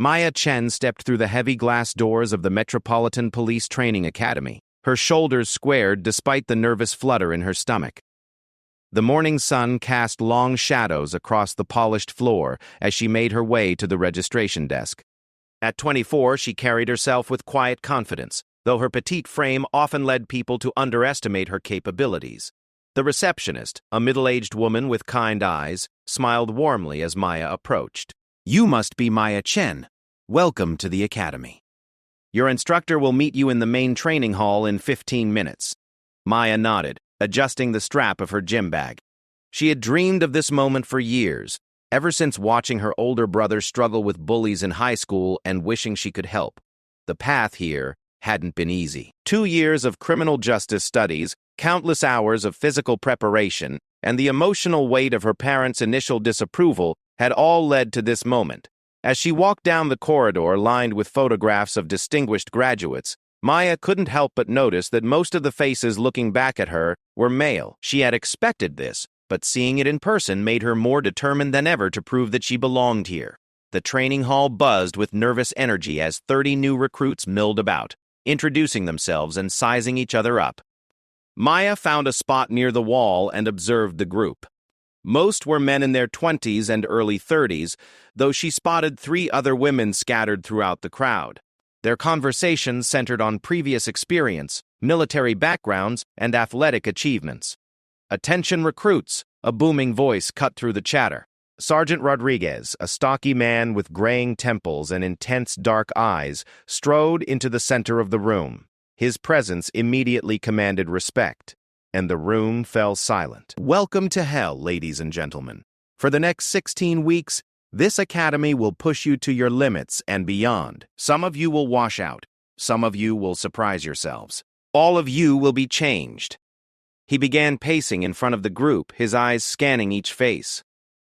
Maya Chen stepped through the heavy glass doors of the Metropolitan Police Training Academy, her shoulders squared despite the nervous flutter in her stomach. The morning sun cast long shadows across the polished floor as she made her way to the registration desk. At 24, she carried herself with quiet confidence, though her petite frame often led people to underestimate her capabilities. The receptionist, a middle-aged woman with kind eyes, smiled warmly as Maya approached. "You must be Maya Chen. Welcome to the academy. Your instructor will meet you in the main training hall in 15 minutes. Maya nodded, adjusting the strap of her gym bag. She had dreamed of this moment for years, ever since watching her older brother struggle with bullies in high school and wishing she could help. The path here hadn't been easy. 2 years of criminal justice studies, countless hours of physical preparation, and the emotional weight of her parents' initial disapproval had all led to this moment. As she walked down the corridor lined with photographs of distinguished graduates, Maya couldn't help but notice that most of the faces looking back at her were male. She had expected this, but seeing it in person made her more determined than ever to prove that she belonged here. The training hall buzzed with nervous energy as 30 new recruits milled about, introducing themselves and sizing each other up. Maya found a spot near the wall and observed the group. Most were men in their 20s and early 30s, though she spotted 3 other women scattered throughout the crowd. Their conversations centered on previous experience, military backgrounds, and athletic achievements. "Attention recruits," a booming voice cut through the chatter. Sergeant Rodriguez, a stocky man with graying temples and intense dark eyes, strode into the center of the room. His presence immediately commanded respect, and the room fell silent. "Welcome to hell, ladies and gentlemen. For the next 16 weeks, this academy will push you to your limits and beyond. Some of you will wash out. Some of you will surprise yourselves. All of you will be changed." He began pacing in front of the group, his eyes scanning each face.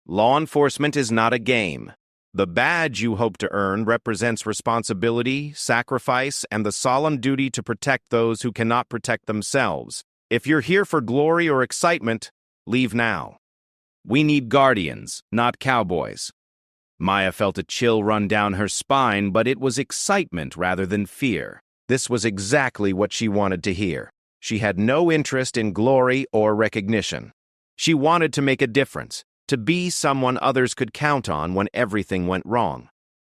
"Law enforcement is not a game. The badge you hope to earn represents responsibility, sacrifice, and the solemn duty to protect those who cannot protect themselves. If you're here for glory or excitement, leave now. We need guardians, not cowboys." Maya felt a chill run down her spine, but it was excitement rather than fear. This was exactly what she wanted to hear. She had no interest in glory or recognition. She wanted to make a difference, to be someone others could count on when everything went wrong.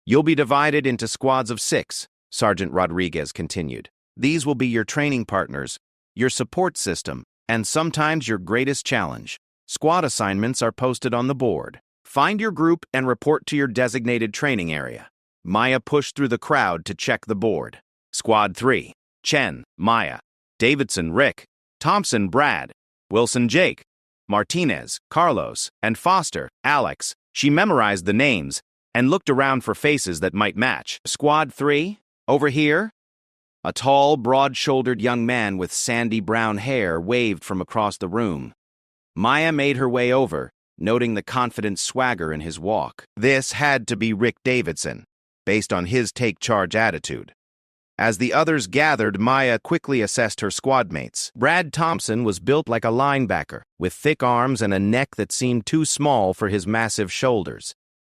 "You'll be divided into squads of 6, Sergeant Rodriguez continued. "These will be your training partners, your support system, and sometimes your greatest challenge. Squad assignments are posted on the board. Find your group and report to your designated training area." Maya pushed through the crowd to check the board. Squad 3, Chen, Maya, Davidson, Rick, Thompson, Brad, Wilson, Jake, Martinez, Carlos, and Foster, Alex. She memorized the names and looked around for faces that might match. "Squad 3, over here?" A tall, broad-shouldered young man with sandy brown hair waved from across the room. Maya made her way over, noting the confident swagger in his walk. This had to be Rick Davidson, based on his take-charge attitude. As the others gathered, Maya quickly assessed her squadmates. Brad Thompson was built like a linebacker, with thick arms and a neck that seemed too small for his massive shoulders.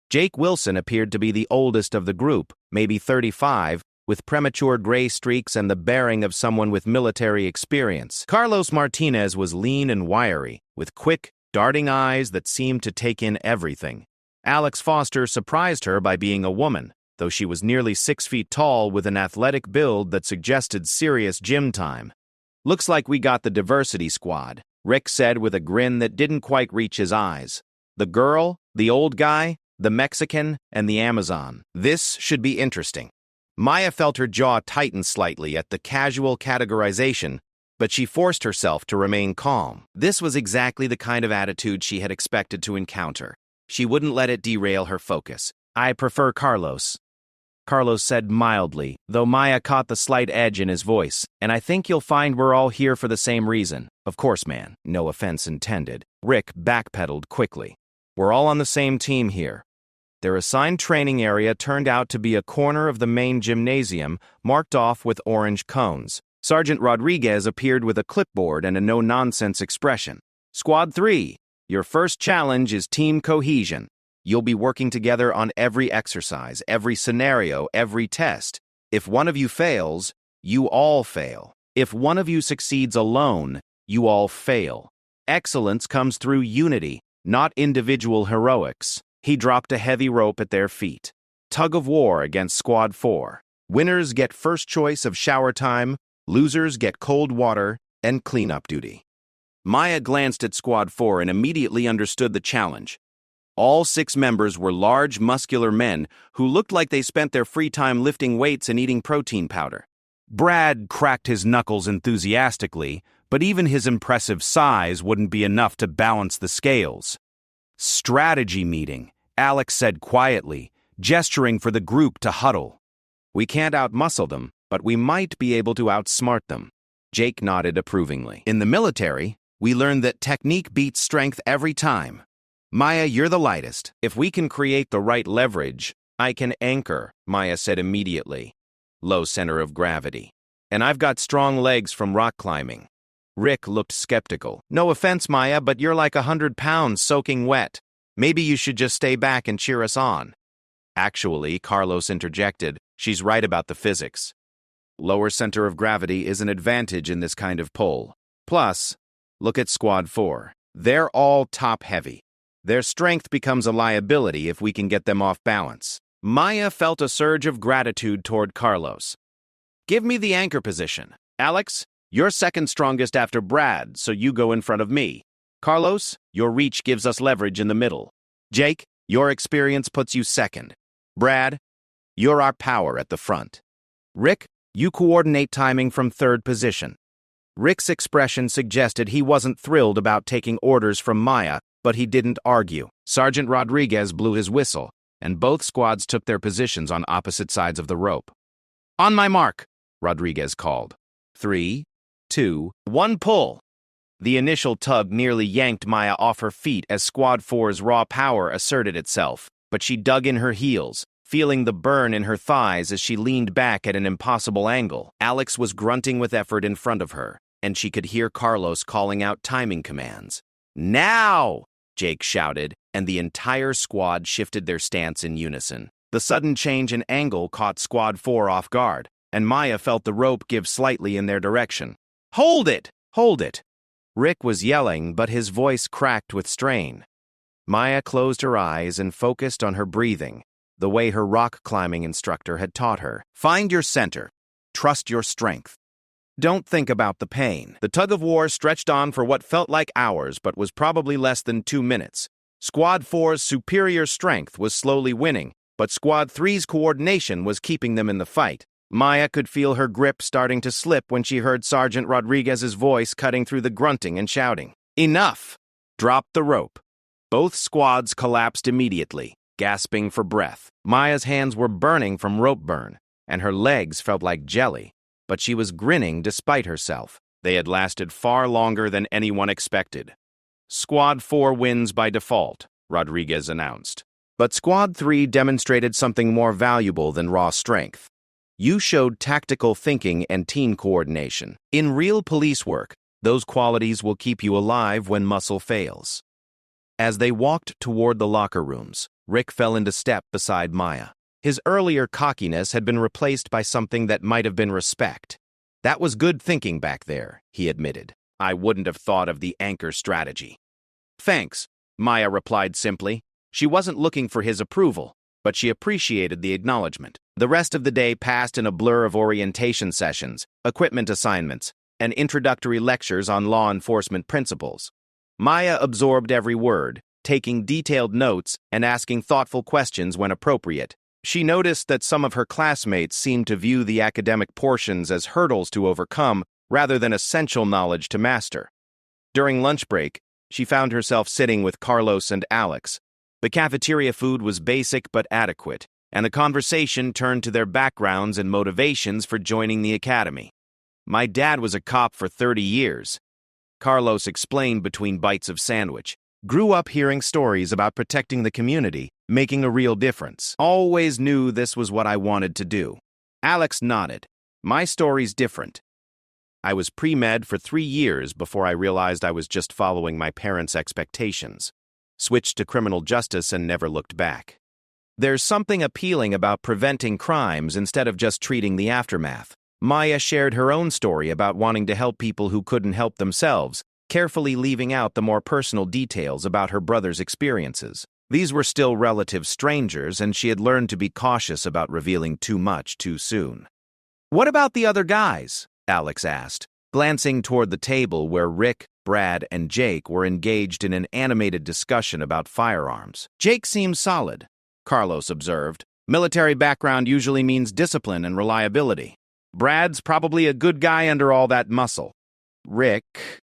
Jake Wilson appeared to be the oldest of the group, maybe 35, with premature gray streaks and the bearing of someone with military experience. Carlos Martinez was lean and wiry, with quick, darting eyes that seemed to take in everything. Alex Foster surprised her by being a woman, though she was nearly 6 feet tall with an athletic build that suggested serious gym time. "Looks like we got the diversity squad," Rick said with a grin that didn't quite reach his eyes. "The girl, the old guy, the Mexican, and the Amazon. This should be interesting." Maya felt her jaw tighten slightly at the casual categorization, but she forced herself to remain calm. This was exactly the kind of attitude she had expected to encounter. She wouldn't let it derail her focus. "I prefer Carlos," Carlos said mildly, though Maya caught the slight edge in his voice. "And I think you'll find we're all here for the same reason." "Of course, man. No offense intended." Rick backpedaled quickly. "We're all on the same team here." Their assigned training area turned out to be a corner of the main gymnasium, marked off with orange cones. Sergeant Rodriguez appeared with a clipboard and a no-nonsense expression. "Squad 3, your first challenge is team cohesion. You'll be working together on every exercise, every scenario, every test. If one of you fails, you all fail. If one of you succeeds alone, you all fail. Excellence comes through unity, not individual heroics. He dropped a heavy rope at their feet. Tug of war against Squad 4. Winners get first choice of shower time, losers get cold water and cleanup duty. Maya glanced at Squad 4 and immediately understood the challenge. All 6 members were large, muscular men who looked like they spent their free time lifting weights and eating protein powder. Brad cracked his knuckles enthusiastically, but even his impressive size wouldn't be enough to balance the scales. Strategy meeting, Alex said quietly, gesturing for the group to huddle. We can't outmuscle them, but we might be able to outsmart them. Jake nodded approvingly. In the military, we learned that technique beats strength every time. Maya, you're the lightest. If we can create the right leverage, I can anchor, Maya said immediately. Low center of gravity. And I've got strong legs from rock climbing. Rick looked skeptical. No offense, Maya, but you're like 100 pounds soaking wet. Maybe you should just stay back and cheer us on. Actually, Carlos interjected, she's right about the physics. Lower center of gravity is an advantage in this kind of pull. Plus, look at Squad 4. They're all top-heavy. Their strength becomes a liability if we can get them off balance. Maya felt a surge of gratitude toward Carlos. Give me the anchor position. Alex, you're second strongest after Brad, so you go in front of me. Carlos, your reach gives us leverage in the middle. Jake, your experience puts you second. Brad, you're our power at the front. Rick, you coordinate timing from third position. Rick's expression suggested he wasn't thrilled about taking orders from Maya, but he didn't argue. Sergeant Rodriguez blew his whistle, and both squads took their positions on opposite sides of the rope. On my mark, Rodriguez called. 3, 2, 1, pull. The initial tug nearly yanked Maya off her feet as Squad 4's raw power asserted itself, but she dug in her heels, feeling the burn in her thighs as she leaned back at an impossible angle. Alex was grunting with effort in front of her, and she could hear Carlos calling out timing commands. Now! Jake shouted, and the entire squad shifted their stance in unison. The sudden change in angle caught Squad 4 off guard, and Maya felt the rope give slightly in their direction. Hold it! Hold it! Rick was yelling, but his voice cracked with strain. Maya closed her eyes and focused on her breathing, the way her rock climbing instructor had taught her. Find your center. Trust your strength. Don't think about the pain. The tug-of-war stretched on for what felt like hours but was probably less than 2 minutes. Squad 4's superior strength was slowly winning, but Squad 3's coordination was keeping them in the fight. Maya could feel her grip starting to slip when she heard Sergeant Rodriguez's voice cutting through the grunting and shouting. Enough! Drop the rope. Both squads collapsed immediately, gasping for breath. Maya's hands were burning from rope burn, and her legs felt like jelly. But she was grinning despite herself. They had lasted far longer than anyone expected. Squad 4 wins by default, Rodriguez announced. But Squad 3 demonstrated something more valuable than raw strength. You showed tactical thinking and team coordination. In real police work, those qualities will keep you alive when muscle fails. As they walked toward the locker rooms, Rick fell into step beside Maya. His earlier cockiness had been replaced by something that might have been respect. That was good thinking back there, he admitted. I wouldn't have thought of the anchor strategy. Thanks, Maya replied simply. She wasn't looking for his approval, but she appreciated the acknowledgement. The rest of the day passed in a blur of orientation sessions, equipment assignments, and introductory lectures on law enforcement principles. Maya absorbed every word, taking detailed notes and asking thoughtful questions when appropriate. She noticed that some of her classmates seemed to view the academic portions as hurdles to overcome rather than essential knowledge to master. During lunch break, she found herself sitting with Carlos and Alex. The cafeteria food was basic but adequate, and the conversation turned to their backgrounds and motivations for joining the academy. My dad was a cop for 30 years, Carlos explained between bites of sandwich. Grew up hearing stories about protecting the community, making a real difference. Always knew this was what I wanted to do. Alex nodded. My story's different. I was pre-med for 3 years before I realized I was just following my parents' expectations. switched to criminal justice, and never looked back. There's something appealing about preventing crimes instead of just treating the aftermath. Maya shared her own story about wanting to help people who couldn't help themselves, carefully leaving out the more personal details about her brother's experiences. These were still relative strangers, and she had learned to be cautious about revealing too much too soon. "What about the other guys?" Alex asked, glancing toward the table where Rick, Brad, and Jake were engaged in an animated discussion about firearms. "Jake seems solid," Carlos observed. "Military background usually means discipline and reliability. Brad's probably a good guy under all that muscle. Rick..."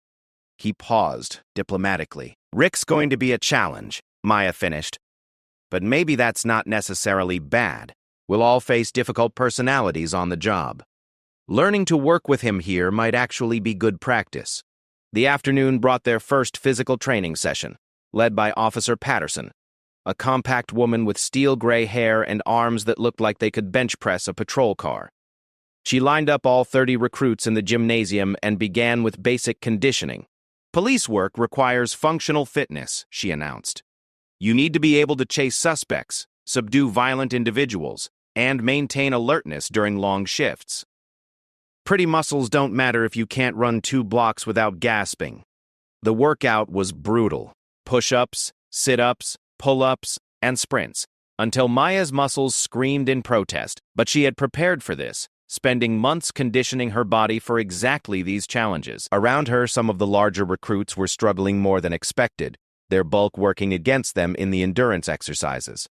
He paused, diplomatically. "Rick's going to be a challenge," Maya finished. "But maybe that's not necessarily bad. We'll all face difficult personalities on the job. Learning to work with him here might actually be good practice." The afternoon brought their first physical training session, led by Officer Patterson, a compact woman with steel gray hair and arms that looked like they could bench press a patrol car. She lined up all 30 recruits in the gymnasium and began with basic conditioning. "Police work requires functional fitness," she announced. "You need to be able to chase suspects, subdue violent individuals, and maintain alertness during long shifts. Pretty muscles don't matter if you can't run 2 blocks without gasping." The workout was brutal. Push-ups, sit-ups, pull-ups, and sprints, until Maya's muscles screamed in protest. But she had prepared for this, spending months conditioning her body for exactly these challenges. Around her, some of the larger recruits were struggling more than expected, their bulk working against them in the endurance exercises.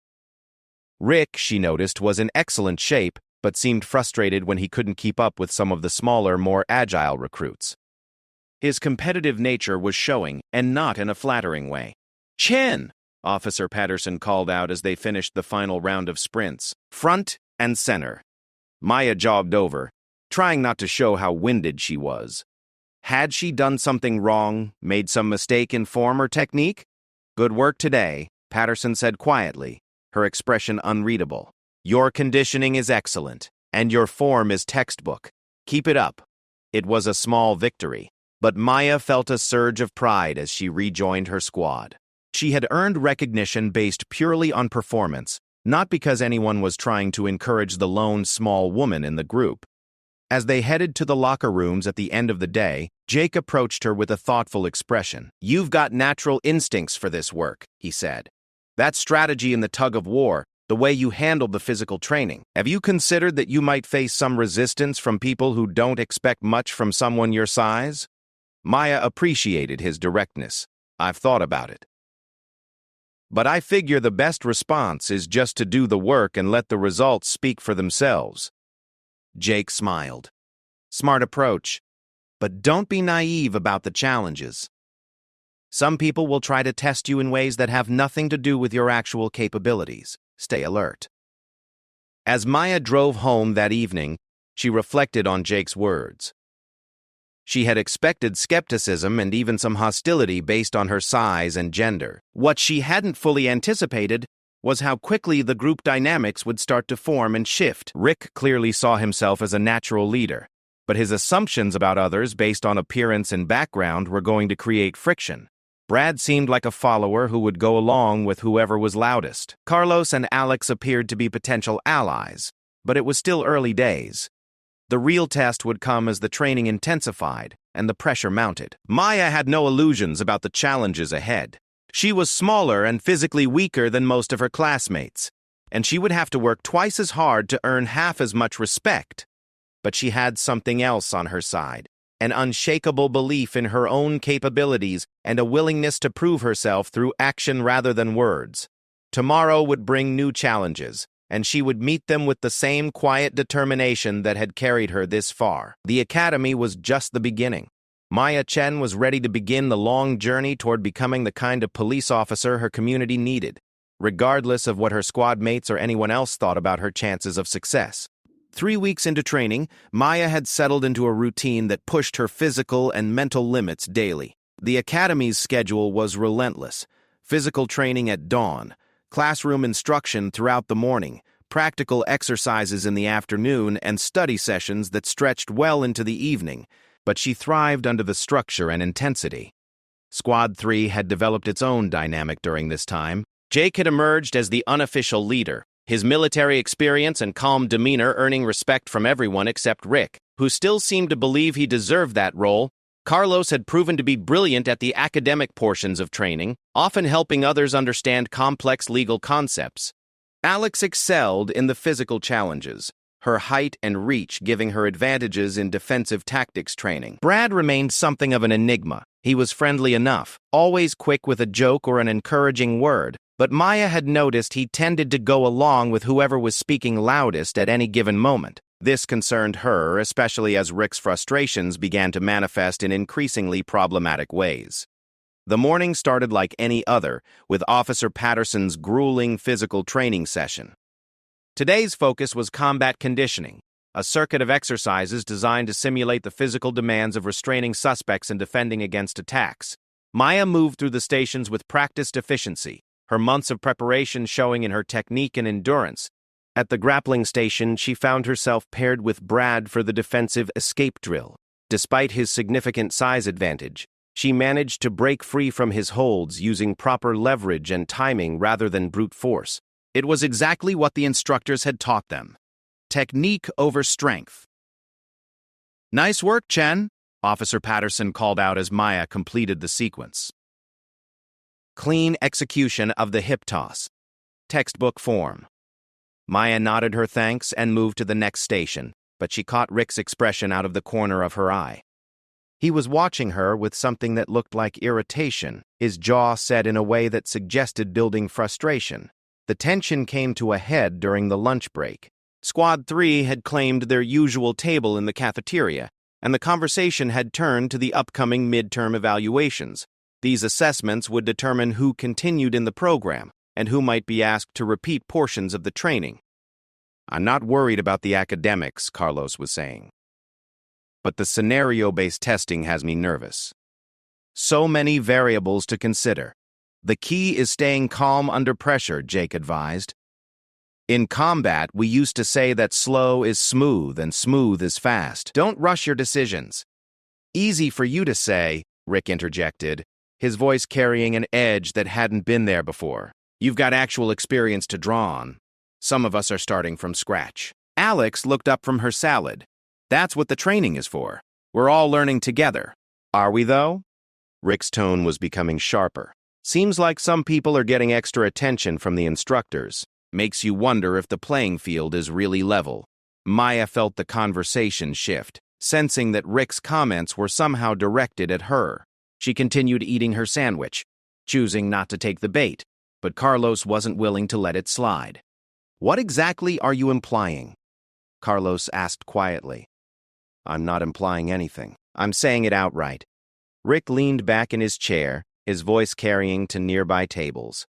Rick, she noticed, was in excellent shape, but seemed frustrated when he couldn't keep up with some of the smaller, more agile recruits. His competitive nature was showing, and not in a flattering way. "Chin!" Officer Patterson called out as they finished the final round of sprints. "Front and center." Maya jogged over, trying not to show how winded she was. Had she done something wrong, made some mistake in form or technique? "Good work today," Patterson said quietly, her expression unreadable. "Your conditioning is excellent, and your form is textbook. Keep it up." It was a small victory, but Maya felt a surge of pride as she rejoined her squad. She had earned recognition based purely on performance, not because anyone was trying to encourage the lone small woman in the group. As they headed to the locker rooms at the end of the day, Jake approached her with a thoughtful expression. "You've got natural instincts for this work," he said. "That strategy in the tug-of-war, the way you handled the physical training. Have you considered that you might face some resistance from people who don't expect much from someone your size?" Maya appreciated his directness. "I've thought about it. But I figure the best response is just to do the work and let the results speak for themselves." Jake smiled. "Smart approach. But don't be naive about the challenges. Some people will try to test you in ways that have nothing to do with your actual capabilities. Stay alert." As Maya drove home that evening, she reflected on Jake's words. She had expected skepticism and even some hostility based on her size and gender. What she hadn't fully anticipated was how quickly the group dynamics would start to form and shift. Rick clearly saw himself as a natural leader, but his assumptions about others based on appearance and background were going to create friction. Brad seemed like a follower who would go along with whoever was loudest. Carlos and Alex appeared to be potential allies, but it was still early days. The real test would come as the training intensified and the pressure mounted. Maya had no illusions about the challenges ahead. She was smaller and physically weaker than most of her classmates, and she would have to work twice as hard to earn half as much respect. But she had something else on her side, an unshakable belief in her own capabilities and a willingness to prove herself through action rather than words. Tomorrow would bring new challenges, and she would meet them with the same quiet determination that had carried her this far. The academy was just the beginning. Maya Chen was ready to begin the long journey toward becoming the kind of police officer her community needed, regardless of what her squad mates or anyone else thought about her chances of success. 3 weeks into training, Maya had settled into a routine that pushed her physical and mental limits daily. The academy's schedule was relentless. Physical training at dawn, classroom instruction throughout the morning, practical exercises in the afternoon, and study sessions that stretched well into the evening, but she thrived under the structure and intensity. Squad 3 had developed its own dynamic during this time. Jake had emerged as the unofficial leader, his military experience and calm demeanor earning respect from everyone except Rick, who still seemed to believe he deserved that role. Carlos had proven to be brilliant at the academic portions of training, often helping others understand complex legal concepts. Alex excelled in the physical challenges, her height and reach giving her advantages in defensive tactics training. Brad remained something of an enigma. He was friendly enough, always quick with a joke or an encouraging word, but Maya had noticed he tended to go along with whoever was speaking loudest at any given moment. This concerned her, especially as Rick's frustrations began to manifest in increasingly problematic ways. The morning started like any other, with Officer Patterson's grueling physical training session. Today's focus was combat conditioning, a circuit of exercises designed to simulate the physical demands of restraining suspects and defending against attacks. Maya moved through the stations with practiced efficiency, her months of preparation showing in her technique and endurance. At the grappling station, she found herself paired with Brad for the defensive escape drill. Despite his significant size advantage, she managed to break free from his holds using proper leverage and timing rather than brute force. It was exactly what the instructors had taught them. Technique over strength. "Nice work, Chen," Officer Patterson called out as Maya completed the sequence. Clean execution of the hip toss. Textbook form. Maya nodded her thanks and moved to the next station, but she caught Rick's expression out of the corner of her eye. He was watching her with something that looked like irritation, his jaw set in a way that suggested building frustration. The tension came to a head during the lunch break. Squad 3 had claimed their usual table in the cafeteria, and the conversation had turned to the upcoming midterm evaluations. These assessments would determine who continued in the program and who might be asked to repeat portions of the training. "I'm not worried about the academics," Carlos was saying. "But the scenario-based testing has me nervous. So many variables to consider. The key is staying calm under pressure," Jake advised. "In combat, we used to say that slow is smooth and smooth is fast. Don't rush your decisions." "Easy for you to say," Rick interjected, his voice carrying an edge that hadn't been there before. "You've got actual experience to draw on. Some of us are starting from scratch." Alex looked up from her salad. "That's what the training is for. We're all learning together." "Are we, though?" Rick's tone was becoming sharper. "Seems like some people are getting extra attention from the instructors. Makes you wonder if the playing field is really level." Maya felt the conversation shift, sensing that Rick's comments were somehow directed at her. She continued eating her sandwich, choosing not to take the bait, but Carlos wasn't willing to let it slide. "What exactly are you implying?" Carlos asked quietly. "I'm not implying anything. I'm saying it outright." Rick leaned back in his chair, his voice carrying to nearby tables.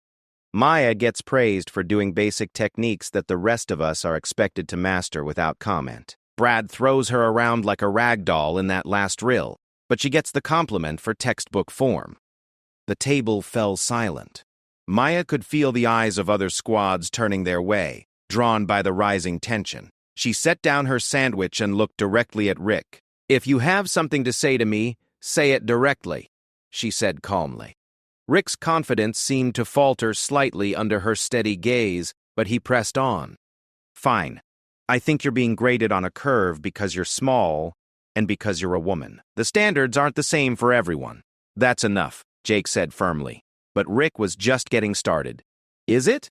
"Maya gets praised for doing basic techniques that the rest of us are expected to master without comment. Brad throws her around like a rag doll in that last drill, but she gets the compliment for textbook form." The table fell silent. Maya could feel the eyes of other squads turning their way, drawn by the rising tension. She set down her sandwich and looked directly at Rick. "If you have something to say to me, say it directly," she said calmly. Rick's confidence seemed to falter slightly under her steady gaze, but he pressed on. "Fine. I think you're being graded on a curve because you're small and because you're a woman. The standards aren't the same for everyone." "That's enough," Jake said firmly. But Rick was just getting started. "Is it?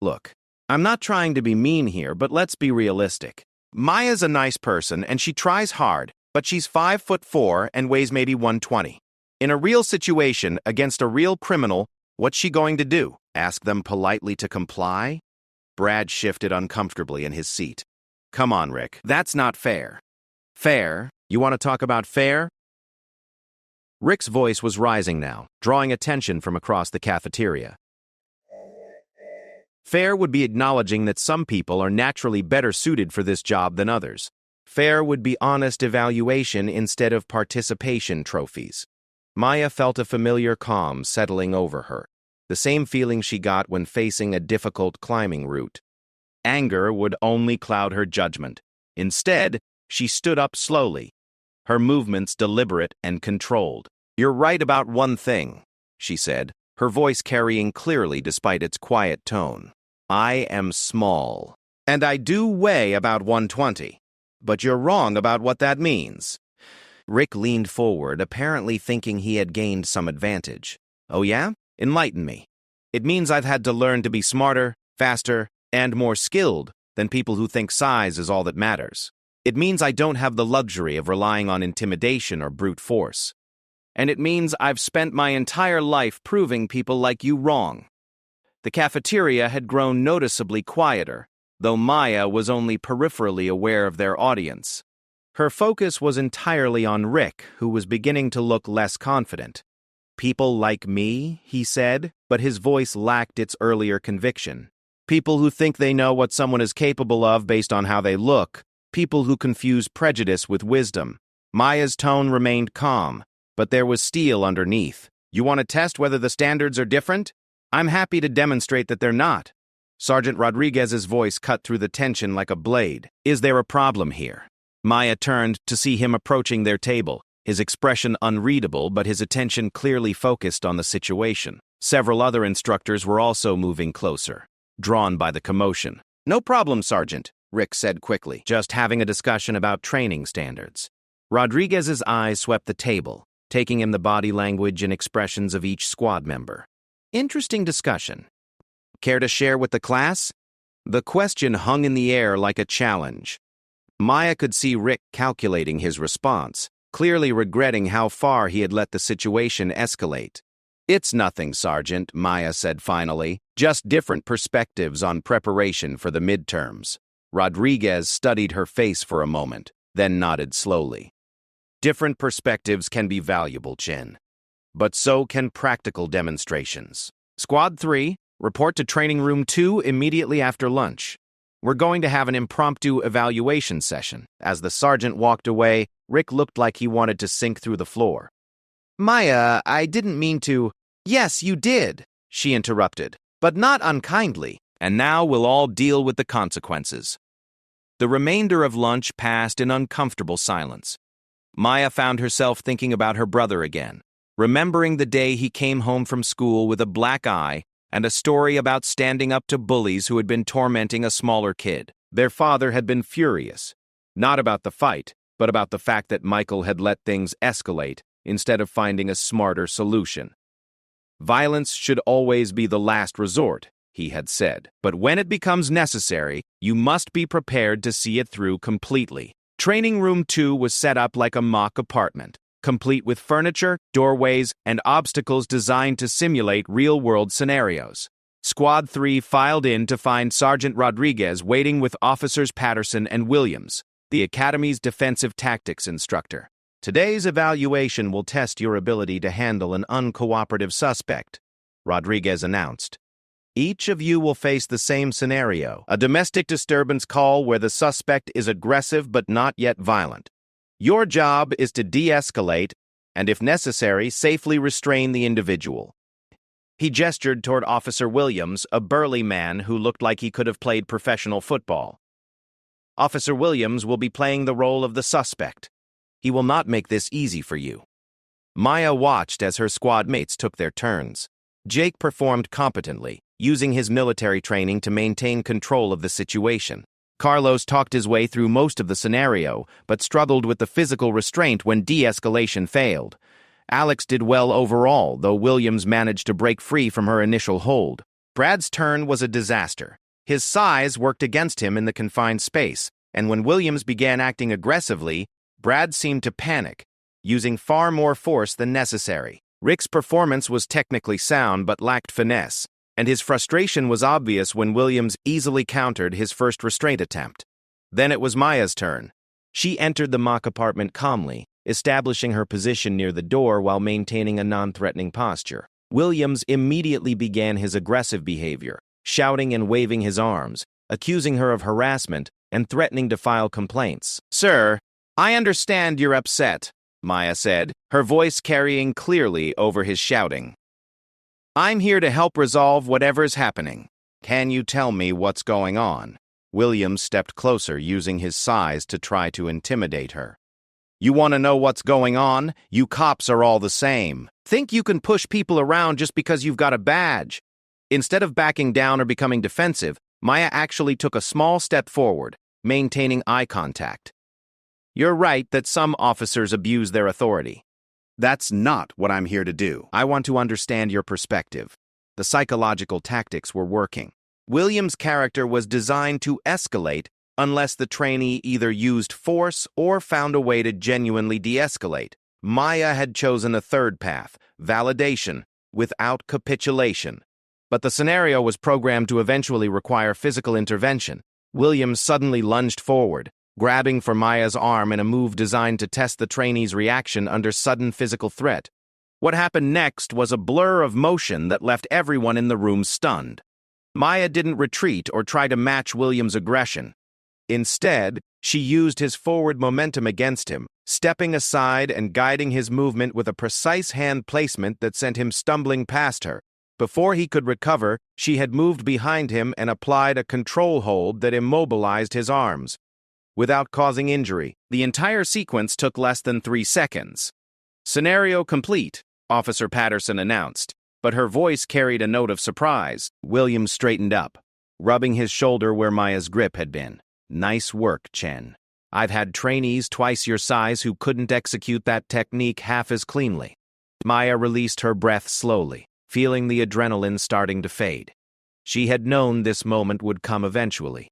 Look, I'm not trying to be mean here, but let's be realistic. Maya's a nice person and she tries hard, but she's 5'4" and weighs maybe 120. In a real situation against a real criminal, what's she going to do? Ask them politely to comply?" Brad shifted uncomfortably in his seat. "Come on, Rick, that's not fair." "Fair? You want to talk about fair?" Rick's voice was rising now, drawing attention from across the cafeteria. "Fair would be acknowledging that some people are naturally better suited for this job than others. Fair would be honest evaluation instead of participation trophies." Maya felt a familiar calm settling over her, the same feeling she got when facing a difficult climbing route. Anger would only cloud her judgment. Instead, she stood up slowly, her movements deliberate and controlled. "You're right about one thing," she said, her voice carrying clearly despite its quiet tone. "I am small, and I do weigh about 120. But you're wrong about what that means." Rick leaned forward, apparently thinking he had gained some advantage. "Oh yeah? Enlighten me." "It means I've had to learn to be smarter, faster, and more skilled than people who think size is all that matters. It means I don't have the luxury of relying on intimidation or brute force. And it means I've spent my entire life proving people like you wrong." The cafeteria had grown noticeably quieter, though Maya was only peripherally aware of their audience. Her focus was entirely on Rick, who was beginning to look less confident. "People like me," he said, but his voice lacked its earlier conviction. "People who think they know what someone is capable of based on how they look. People who confuse prejudice with wisdom." Maya's tone remained calm, but there was steel underneath. "You want to test whether the standards are different? I'm happy to demonstrate that they're not." Sergeant Rodriguez's voice cut through the tension like a blade. "Is there a problem here?" Maya turned to see him approaching their table, his expression unreadable but his attention clearly focused on the situation. Several other instructors were also moving closer, drawn by the commotion. "No problem, Sergeant," Rick said quickly, "just having a discussion about training standards." Rodriguez's eyes swept the table, taking in the body language and expressions of each squad member. "Interesting discussion. Care to share with the class?" The question hung in the air like a challenge. Maya could see Rick calculating his response, clearly regretting how far he had let the situation escalate. "It's nothing, Sergeant," Maya said finally, "just different perspectives on preparation for the midterms." Rodriguez studied her face for a moment, then nodded slowly. "Different perspectives can be valuable, Chin. But so can practical demonstrations. Squad 3, report to Training Room 2 immediately after lunch. We're going to have an impromptu evaluation session." As the sergeant walked away, Rick looked like he wanted to sink through the floor. "Maya, I didn't mean to—" "Yes, you did," she interrupted, "but not unkindly. And now we'll all deal with the consequences." The remainder of lunch passed in uncomfortable silence. Maya found herself thinking about her brother again, remembering the day he came home from school with a black eye and a story about standing up to bullies who had been tormenting a smaller kid. Their father had been furious, not about the fight, but about the fact that Michael had let things escalate instead of finding a smarter solution. "Violence should always be the last resort," he had said, "but when it becomes necessary, you must be prepared to see it through completely." Training Room 2 was set up like a mock apartment, complete with furniture, doorways, and obstacles designed to simulate real-world scenarios. Squad 3 filed in to find Sergeant Rodriguez waiting with Officers Patterson and Williams, the Academy's defensive tactics instructor. "Today's evaluation will test your ability to handle an uncooperative suspect," Rodriguez announced. "Each of you will face the same scenario, a domestic disturbance call where the suspect is aggressive but not yet violent. Your job is to de-escalate and, if necessary, safely restrain the individual." He gestured toward Officer Williams, a burly man who looked like he could have played professional football. "Officer Williams will be playing the role of the suspect. He will not make this easy for you." Maya watched as her squad mates took their turns. Jake performed competently, using his military training to maintain control of the situation. Carlos talked his way through most of the scenario, but struggled with the physical restraint when de-escalation failed. Alex did well overall, though Williams managed to break free from her initial hold. Brad's turn was a disaster. His size worked against him in the confined space, and when Williams began acting aggressively, Brad seemed to panic, using far more force than necessary. Rick's performance was technically sound but lacked finesse, and his frustration was obvious when Williams easily countered his first restraint attempt. Then it was Maya's turn. She entered the mock apartment calmly, establishing her position near the door while maintaining a non-threatening posture. Williams immediately began his aggressive behavior, shouting and waving his arms, accusing her of harassment and threatening to file complaints. "Sir, I understand you're upset," Maya said, her voice carrying clearly over his shouting. "I'm here to help resolve whatever's happening. Can you tell me what's going on?" Williams stepped closer, using his size to try to intimidate her. You want to know what's going on? You cops are all the same. Think you can push people around just because you've got a badge. Instead of backing down or becoming defensive, Maya actually took a small step forward, maintaining eye contact. You're right that some officers abuse their authority. That's not what I'm here to do. I want to understand your perspective. The psychological tactics were working. William's character was designed to escalate unless the trainee either used force or found a way to genuinely de-escalate. Maya had chosen a third path, validation, without capitulation. But the scenario was programmed to eventually require physical intervention. William suddenly lunged forward, grabbing for Maya's arm in a move designed to test the trainee's reaction under sudden physical threat. What happened next was a blur of motion that left everyone in the room stunned. Maya didn't retreat or try to match William's aggression. Instead, she used his forward momentum against him, stepping aside and guiding his movement with a precise hand placement that sent him stumbling past her. Before he could recover, she had moved behind him and applied a control hold that immobilized his arms. Without causing injury, the entire sequence took less than 3 seconds. "Scenario complete," Officer Patterson announced, but her voice carried a note of surprise. William straightened up, rubbing his shoulder where Maya's grip had been. "Nice work, Chen. I've had trainees twice your size who couldn't execute that technique half as cleanly." Maya released her breath slowly, feeling the adrenaline starting to fade. She had known this moment would come eventually.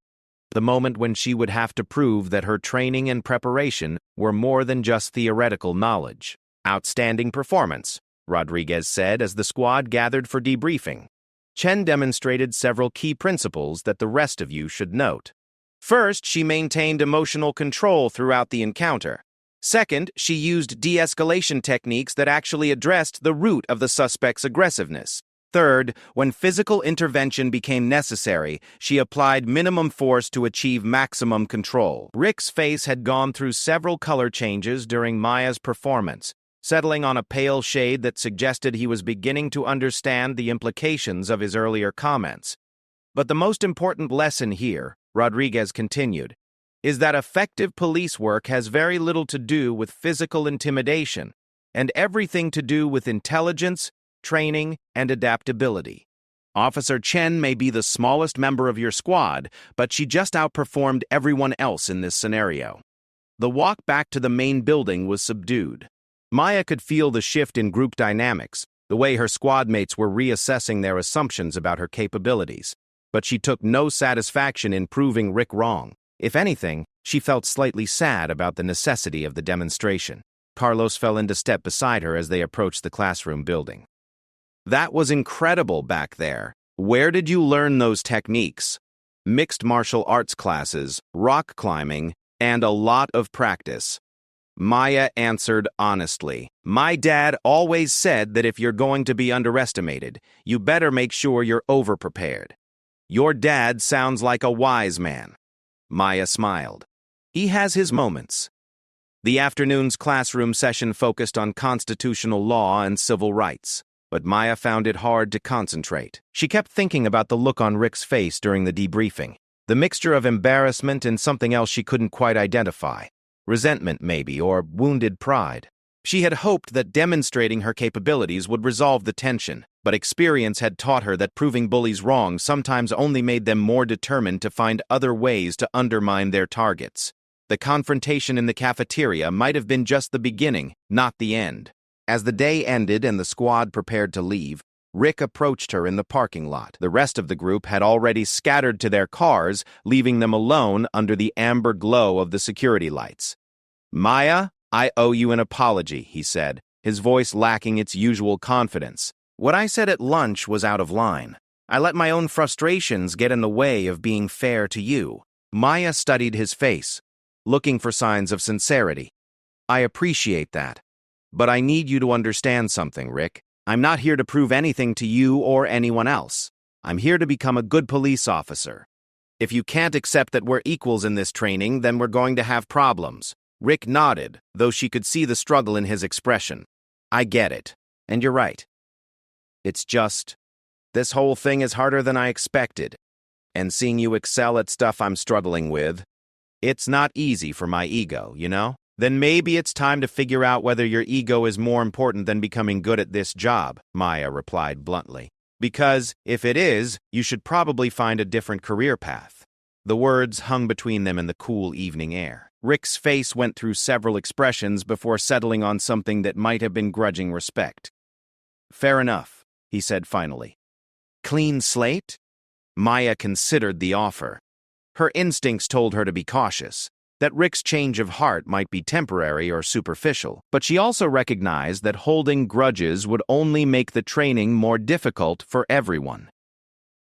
The moment when she would have to prove that her training and preparation were more than just theoretical knowledge. "Outstanding performance," Rodriguez said as the squad gathered for debriefing. Chen demonstrated several key principles that the rest of you should note. First, she maintained emotional control throughout the encounter. Second, she used de-escalation techniques that actually addressed the root of the suspect's aggressiveness. Third, when physical intervention became necessary, she applied minimum force to achieve maximum control. Rick's face had gone through several color changes during Maya's performance, settling on a pale shade that suggested he was beginning to understand the implications of his earlier comments. But the most important lesson here, Rodriguez continued, is that effective police work has very little to do with physical intimidation, and everything to do with intelligence, training, and adaptability. Officer Chen may be the smallest member of your squad, but she just outperformed everyone else in this scenario. The walk back to the main building was subdued. Maya could feel the shift in group dynamics, the way her squad mates were reassessing their assumptions about her capabilities. But she took no satisfaction in proving Rick wrong. If anything, she felt slightly sad about the necessity of the demonstration. Carlos fell into step beside her as they approached the classroom building. "That was incredible back there. Where did you learn those techniques?" "Mixed martial arts classes, rock climbing, and a lot of practice." Maya answered honestly. "My dad always said that if you're going to be underestimated, you better make sure you're overprepared." "Your dad sounds like a wise man." Maya smiled. "He has his moments." The afternoon's classroom session focused on constitutional law and civil rights, but Maya found it hard to concentrate. She kept thinking about the look on Rick's face during the debriefing, the mixture of embarrassment and something else she couldn't quite identify. Resentment, maybe, or wounded pride. She had hoped that demonstrating her capabilities would resolve the tension, but experience had taught her that proving bullies wrong sometimes only made them more determined to find other ways to undermine their targets. The confrontation in the cafeteria might have been just the beginning, not the end. As the day ended and the squad prepared to leave, Rick approached her in the parking lot. The rest of the group had already scattered to their cars, leaving them alone under the amber glow of the security lights. "Maya, I owe you an apology," he said, his voice lacking its usual confidence. "What I said at lunch was out of line. I let my own frustrations get in the way of being fair to you." Maya studied his face, looking for signs of sincerity. "I appreciate that. But I need you to understand something, Rick. I'm not here to prove anything to you or anyone else. I'm here to become a good police officer. If you can't accept that we're equals in this training, then we're going to have problems." Rick nodded, though she could see the struggle in his expression. "I get it, and you're right. It's just, this whole thing is harder than I expected, and seeing you excel at stuff I'm struggling with, it's not easy for my ego, you know?" Then maybe it's time to figure out whether your ego is more important than becoming good at this job, Maya replied bluntly. Because, if it is, you should probably find a different career path. The words hung between them in the cool evening air. Rick's face went through several expressions before settling on something that might have been grudging respect. Fair enough, he said finally. Clean slate? Maya considered the offer. Her instincts told her to be cautious, that Rick's change of heart might be temporary or superficial, but she also recognized that holding grudges would only make the training more difficult for everyone.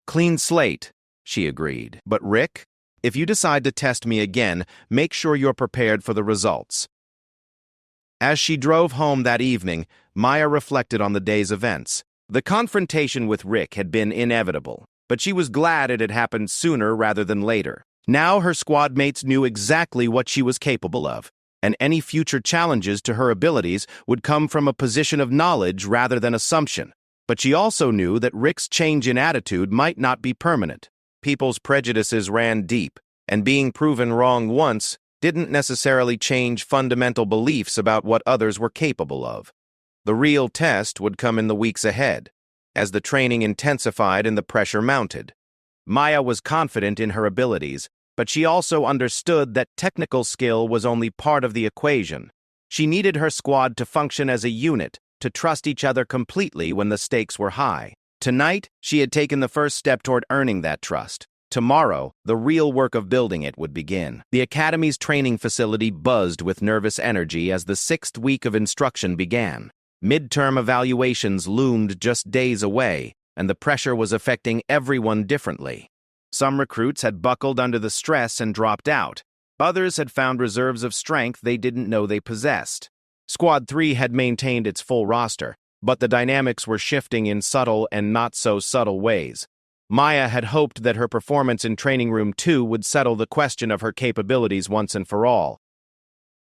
Clean slate, she agreed. But Rick, if you decide to test me again, make sure you're prepared for the results. As she drove home that evening, Maya reflected on the day's events. The confrontation with Rick had been inevitable, but she was glad it had happened sooner rather than later. Now her squad mates knew exactly what she was capable of, and any future challenges to her abilities would come from a position of knowledge rather than assumption. But she also knew that Rick's change in attitude might not be permanent. People's prejudices ran deep, and being proven wrong once didn't necessarily change fundamental beliefs about what others were capable of. The real test would come in the weeks ahead, as the training intensified and the pressure mounted. Maya was confident in her abilities, but she also understood that technical skill was only part of the equation. She needed her squad to function as a unit, to trust each other completely when the stakes were high. Tonight, she had taken the first step toward earning that trust. Tomorrow, the real work of building it would begin. The Academy's training facility buzzed with nervous energy as the 6th week of instruction began. Midterm evaluations loomed just days away, and the pressure was affecting everyone differently. Some recruits had buckled under the stress and dropped out. Others had found reserves of strength they didn't know they possessed. Squad 3 had maintained its full roster, but the dynamics were shifting in subtle and not-so-subtle ways. Maya had hoped that her performance in Training Room 2 would settle the question of her capabilities once and for all.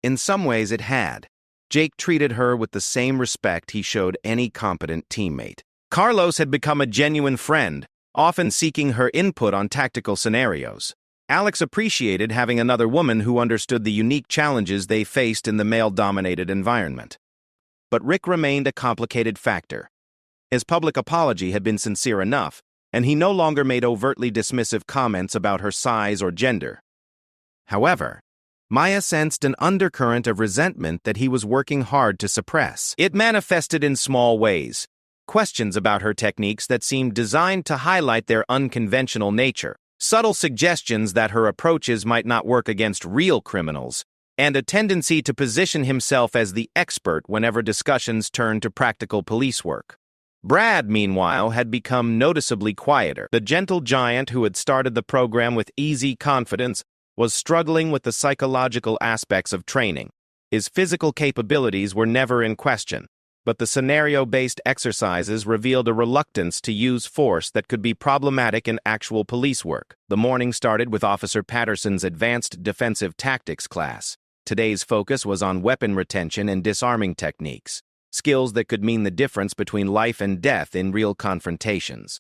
In some ways it had. Jake treated her with the same respect he showed any competent teammate. Carlos had become a genuine friend, often seeking her input on tactical scenarios. Alex appreciated having another woman who understood the unique challenges they faced in the male-dominated environment. But Rick remained a complicated factor. His public apology had been sincere enough, and he no longer made overtly dismissive comments about her size or gender. However, Maya sensed an undercurrent of resentment that he was working hard to suppress. It manifested in small ways. Questions about her techniques that seemed designed to highlight their unconventional nature, subtle suggestions that her approaches might not work against real criminals, and a tendency to position himself as the expert whenever discussions turned to practical police work. Brad, meanwhile, had become noticeably quieter. The gentle giant who had started the program with easy confidence was struggling with the psychological aspects of training. His physical capabilities were never in question, but the scenario-based exercises revealed a reluctance to use force that could be problematic in actual police work. The morning started with Officer Patterson's advanced defensive tactics class. Today's focus was on weapon retention and disarming techniques, skills that could mean the difference between life and death in real confrontations.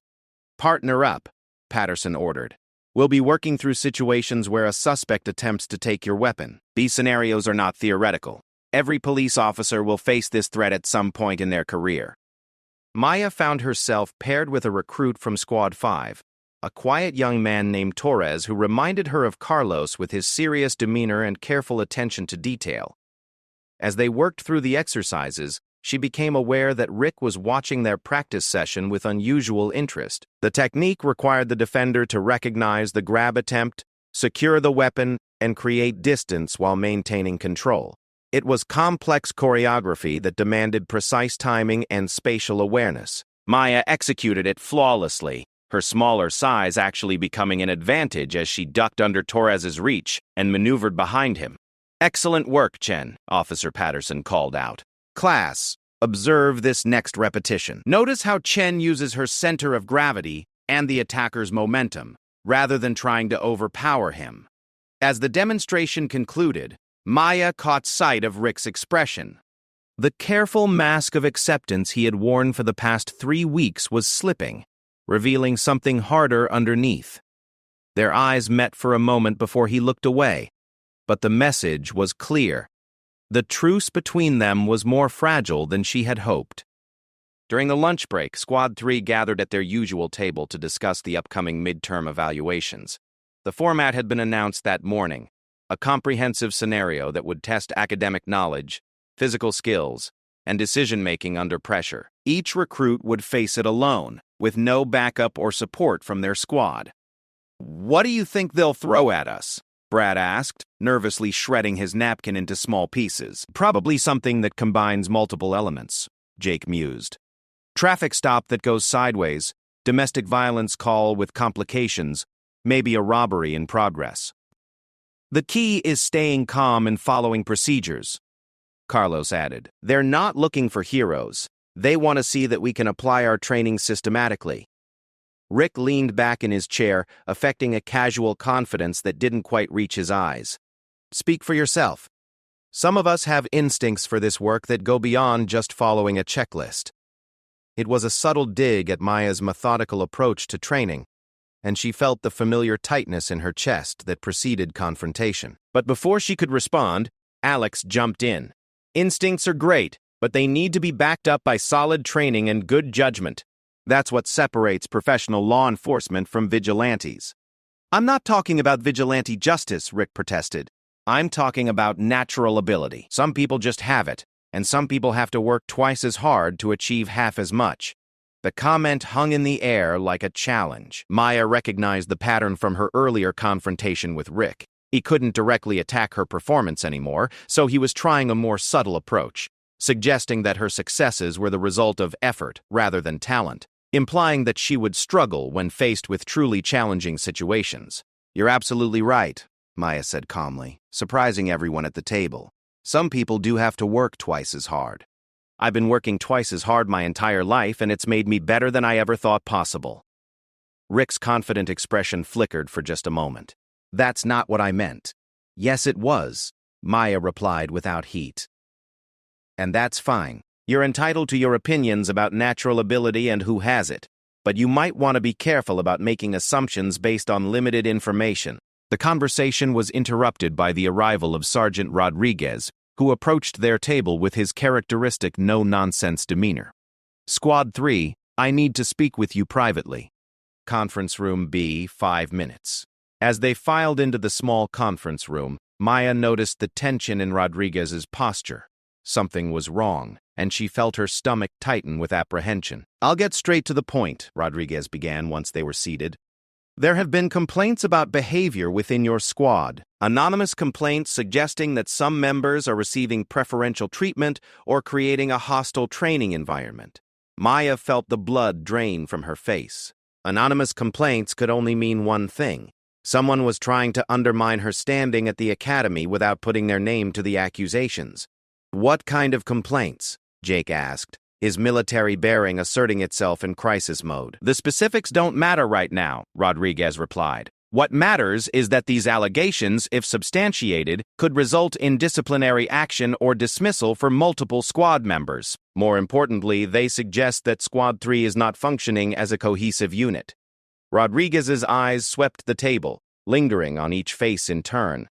Partner up, Patterson ordered. We'll be working through situations where a suspect attempts to take your weapon. These scenarios are not theoretical. Every police officer will face this threat at some point in their career. Maya found herself paired with a recruit from Squad 5, a quiet young man named Torres who reminded her of Carlos with his serious demeanor and careful attention to detail. As they worked through the exercises, she became aware that Rick was watching their practice session with unusual interest. The technique required the defender to recognize the grab attempt, secure the weapon, and create distance while maintaining control. It was complex choreography that demanded precise timing and spatial awareness. Maya executed it flawlessly, her smaller size actually becoming an advantage as she ducked under Torres's reach and maneuvered behind him. "Excellent work, Chen," Officer Patterson called out. "Class, observe this next repetition. Notice how Chen uses her center of gravity and the attacker's momentum, rather than trying to overpower him." As the demonstration concluded, Maya caught sight of Rick's expression. The careful mask of acceptance he had worn for the past 3 weeks was slipping, revealing something harder underneath. Their eyes met for a moment before he looked away, but the message was clear. The truce between them was more fragile than she had hoped. During the lunch break, Squad 3 gathered at their usual table to discuss the upcoming midterm evaluations. The format had been announced that morning, a comprehensive scenario that would test academic knowledge, physical skills, and decision-making under pressure. Each recruit would face it alone, with no backup or support from their squad. "What do you think they'll throw at us?" Brad asked, nervously shredding his napkin into small pieces. "Probably something that combines multiple elements," Jake mused. "Traffic stop that goes sideways, domestic violence call with complications, maybe a robbery in progress. The key is staying calm and following procedures," Carlos added. "They're not looking for heroes. They want to see that we can apply our training systematically." Rick leaned back in his chair, affecting a casual confidence that didn't quite reach his eyes. "Speak for yourself. Some of us have instincts for this work that go beyond just following a checklist." It was a subtle dig at Maya's methodical approach to training, and she felt the familiar tightness in her chest that preceded confrontation. But before she could respond, Alex jumped in. "Instincts are great, but they need to be backed up by solid training and good judgment. That's what separates professional law enforcement from vigilantes." "I'm not talking about vigilante justice," Rick protested. "I'm talking about natural ability. Some people just have it, and some people have to work twice as hard to achieve half as much." The comment hung in the air like a challenge. Maya recognized the pattern from her earlier confrontation with Rick. He couldn't directly attack her performance anymore, so he was trying a more subtle approach, suggesting that her successes were the result of effort rather than talent, implying that she would struggle when faced with truly challenging situations. "You're absolutely right," Maya said calmly, surprising everyone at the table. "Some people do have to work twice as hard. I've been working twice as hard my entire life, and it's made me better than I ever thought possible." Rick's confident expression flickered for just a moment. "That's not what I meant." "Yes, it was," Maya replied without heat. "And that's fine. You're entitled to your opinions about natural ability and who has it, but you might want to be careful about making assumptions based on limited information." The conversation was interrupted by the arrival of Sergeant Rodriguez, who approached their table with his characteristic no-nonsense demeanor. "Squad 3, I need to speak with you privately. Conference room B, 5 minutes." As they filed into the small conference room, Maya noticed the tension in Rodriguez's posture. Something was wrong, and she felt her stomach tighten with apprehension. "I'll get straight to the point," Rodriguez began once they were seated. "There have been complaints about behavior within your squad. Anonymous complaints suggesting that some members are receiving preferential treatment or creating a hostile training environment." Maya felt the blood drain from her face. Anonymous complaints could only mean one thing. Someone was trying to undermine her standing at the academy without putting their name to the accusations. "What kind of complaints?" Jake asked, his military bearing asserting itself in crisis mode. "The specifics don't matter right now," Rodriguez replied. "What matters is that these allegations, if substantiated, could result in disciplinary action or dismissal for multiple squad members. More importantly, they suggest that Squad 3 is not functioning as a cohesive unit." Rodriguez's eyes swept the table, lingering on each face in turn.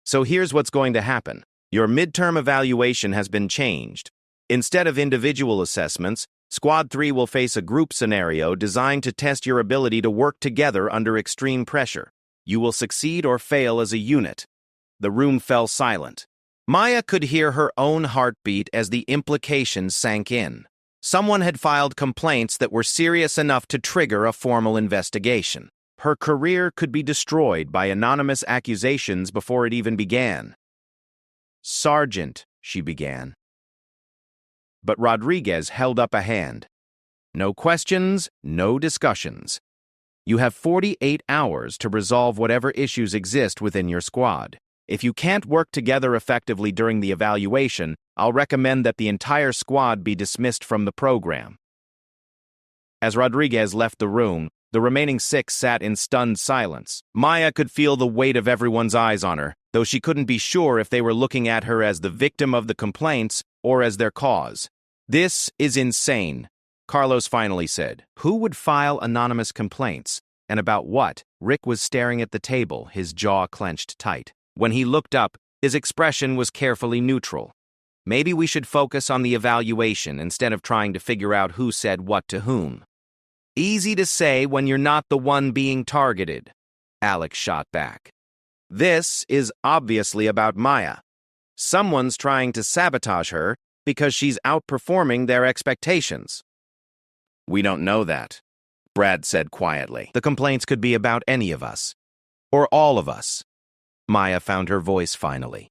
"So here's what's going to happen. Your midterm evaluation has been changed. Instead of individual assessments, Squad 3 will face a group scenario designed to test your ability to work together under extreme pressure. You will succeed or fail as a unit." The room fell silent. Maya could hear her own heartbeat as the implications sank in. Someone had filed complaints that were serious enough to trigger a formal investigation. Her career could be destroyed by anonymous accusations before it even began. "Sergeant," she began. But Rodriguez held up a hand. "No questions, no discussions. You have 48 hours to resolve whatever issues exist within your squad. If you can't work together effectively during the evaluation, I'll recommend that the entire squad be dismissed from the program." As Rodriguez left the room, the remaining 6 sat in stunned silence. Maya could feel the weight of everyone's eyes on her, though she couldn't be sure if they were looking at her as the victim of the complaints or as their cause. "This is insane," Carlos finally said. "Who would file anonymous complaints? And about what?" Rick was staring at the table, his jaw clenched tight. When he looked up, His expression was carefully neutral. Maybe we should focus on the evaluation instead of trying to figure out who said what to whom. Easy to say when you're not the one being targeted, Alex shot back. This is obviously about Maya. Someone's trying to sabotage her because she's outperforming their expectations. We don't know that, Brad said quietly. The complaints could be about any of us. Or all of us. Maya found her voice finally.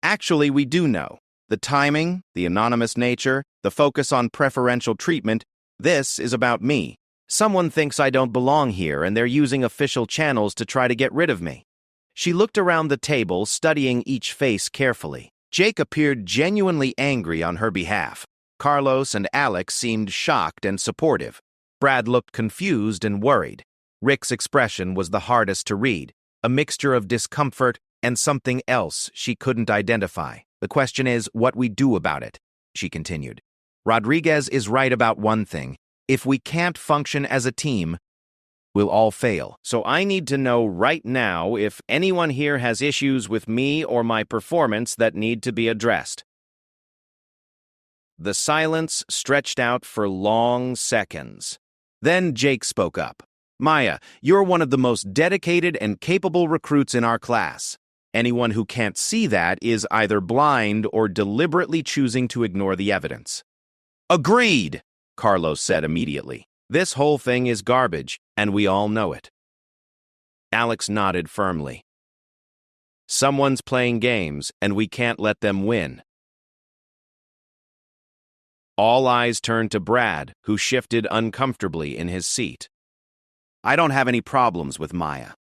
Actually, we do know. The timing, the anonymous nature, the focus on preferential treatment, this is about me. Someone thinks I don't belong here and they're using official channels to try to get rid of me. She looked around the table, studying each face carefully. Jake appeared genuinely angry on her behalf. Carlos and Alex seemed shocked and supportive. Brad looked confused and worried. Rick's expression was the hardest to read, a mixture of discomfort and something else she couldn't identify. The question is what we do about it, she continued. Rodriguez is right about one thing. If we can't function as a team, we'll all fail. So I need to know right now if anyone here has issues with me or my performance that need to be addressed. The silence stretched out for long seconds. Then Jake spoke up. Maya, you're one of the most dedicated and capable recruits in our class. Anyone who can't see that is either blind or deliberately choosing to ignore the evidence. Agreed, Carlos said immediately. This whole thing is garbage, and we all know it. Alex nodded firmly. Someone's playing games, and we can't let them win. All eyes turned to Brad, who shifted uncomfortably in his seat. I don't have any problems with Maya.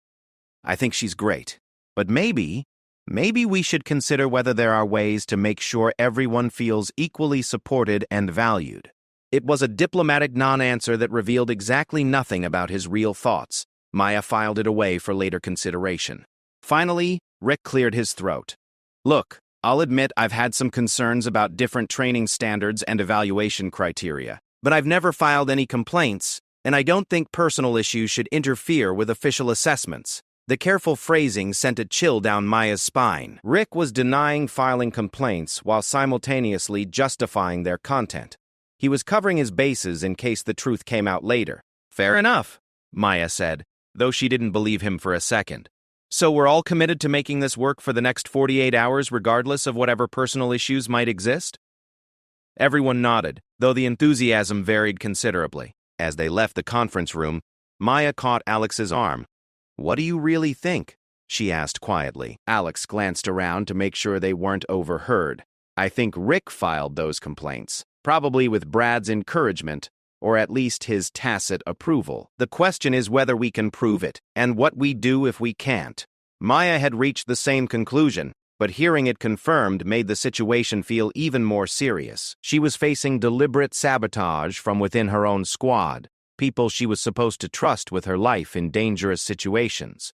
I think she's great. But maybe we should consider whether there are ways to make sure everyone feels equally supported and valued. It was a diplomatic non-answer that revealed exactly nothing about his real thoughts. Maya filed it away for later consideration. Finally, Rick cleared his throat. Look, I'll admit I've had some concerns about different training standards and evaluation criteria, but I've never filed any complaints, and I don't think personal issues should interfere with official assessments. The careful phrasing sent a chill down Maya's spine. Rick was denying filing complaints while simultaneously justifying their content. He was covering his bases in case the truth came out later. Fair enough, Maya said, though she didn't believe him for a second. So we're all committed to making this work for the next 48 hours regardless of whatever personal issues might exist? Everyone nodded, though the enthusiasm varied considerably. As they left the conference room, Maya caught Alex's arm. What do you really think? She asked quietly. Alex glanced around to make sure they weren't overheard. I think Rick filed those complaints. Probably with Brad's encouragement, or at least his tacit approval. The question is whether we can prove it, and what we do if we can't. Maya had reached the same conclusion, but hearing it confirmed made the situation feel even more serious. She was facing deliberate sabotage from within her own squad, people she was supposed to trust with her life in dangerous situations.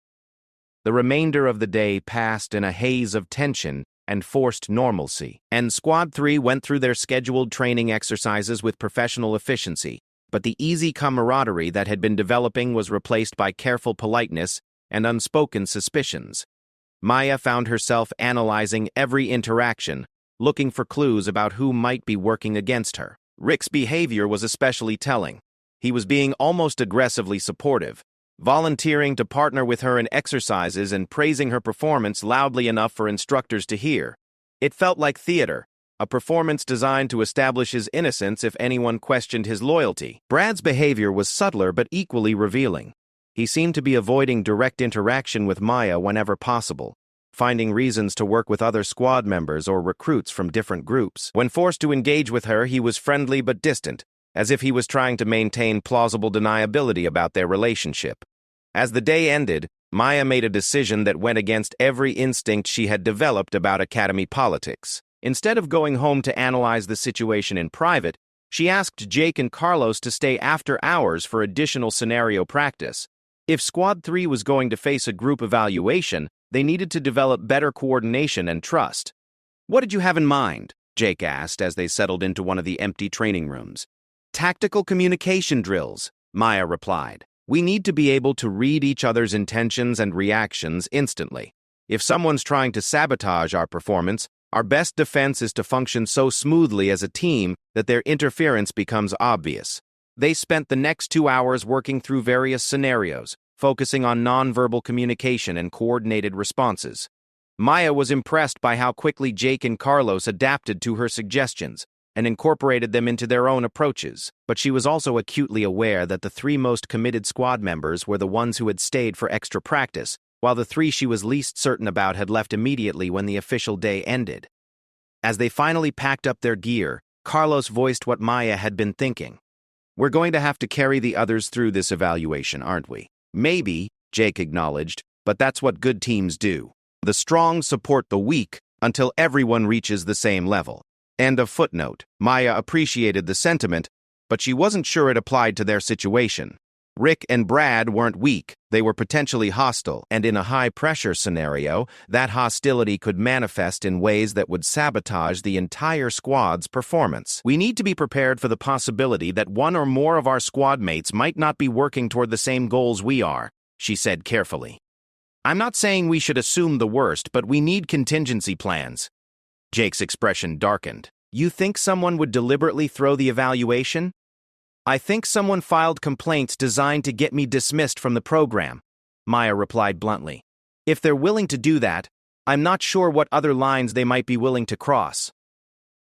The remainder of the day passed in a haze of tension and forced normalcy, and Squad 3 went through their scheduled training exercises with professional efficiency, but the easy camaraderie that had been developing was replaced by careful politeness and unspoken suspicions. Maya found herself analyzing every interaction, looking for clues about who might be working against her. Rick's behavior was especially telling. He was being almost aggressively supportive, volunteering to partner with her in exercises and praising her performance loudly enough for instructors to hear. It felt like theater, a performance designed to establish his innocence if anyone questioned his loyalty. Brad's behavior was subtler but equally revealing. He seemed to be avoiding direct interaction with Maya whenever possible, finding reasons to work with other squad members or recruits from different groups. When forced to engage with her, he was friendly but distant, as if he was trying to maintain plausible deniability about their relationship. As the day ended, Maya made a decision that went against every instinct she had developed about academy politics. Instead of going home to analyze the situation in private, she asked Jake and Carlos to stay after hours for additional scenario practice. If Squad 3 was going to face a group evaluation, they needed to develop better coordination and trust. What did you have in mind? Jake asked as they settled into one of the empty training rooms. Tactical communication drills, Maya replied. We need to be able to read each other's intentions and reactions instantly. If someone's trying to sabotage our performance, our best defense is to function so smoothly as a team that their interference becomes obvious. They spent the next 2 hours working through various scenarios, focusing on nonverbal communication and coordinated responses. Maya was impressed by how quickly Jake and Carlos adapted to her suggestions and incorporated them into their own approaches, but she was also acutely aware that the 3 most committed squad members were the ones who had stayed for extra practice, while the 3 she was least certain about had left immediately when the official day ended. As they finally packed up their gear, Carlos voiced what Maya had been thinking. "We're going to have to carry the others through this evaluation, aren't we?" "Maybe," Jake acknowledged, "but that's what good teams do. The strong support the weak until everyone reaches the same level." End of footnote. Maya appreciated the sentiment, but she wasn't sure it applied to their situation. Rick and Brad weren't weak, they were potentially hostile, and in a high-pressure scenario, that hostility could manifest in ways that would sabotage the entire squad's performance. "We need to be prepared for the possibility that one or more of our squad mates might not be working toward the same goals we are," she said carefully. "I'm not saying we should assume the worst, but we need contingency plans." Jake's expression darkened. "You think someone would deliberately throw the evaluation?" "I think someone filed complaints designed to get me dismissed from the program," Maya replied bluntly. "If they're willing to do that, I'm not sure what other lines they might be willing to cross."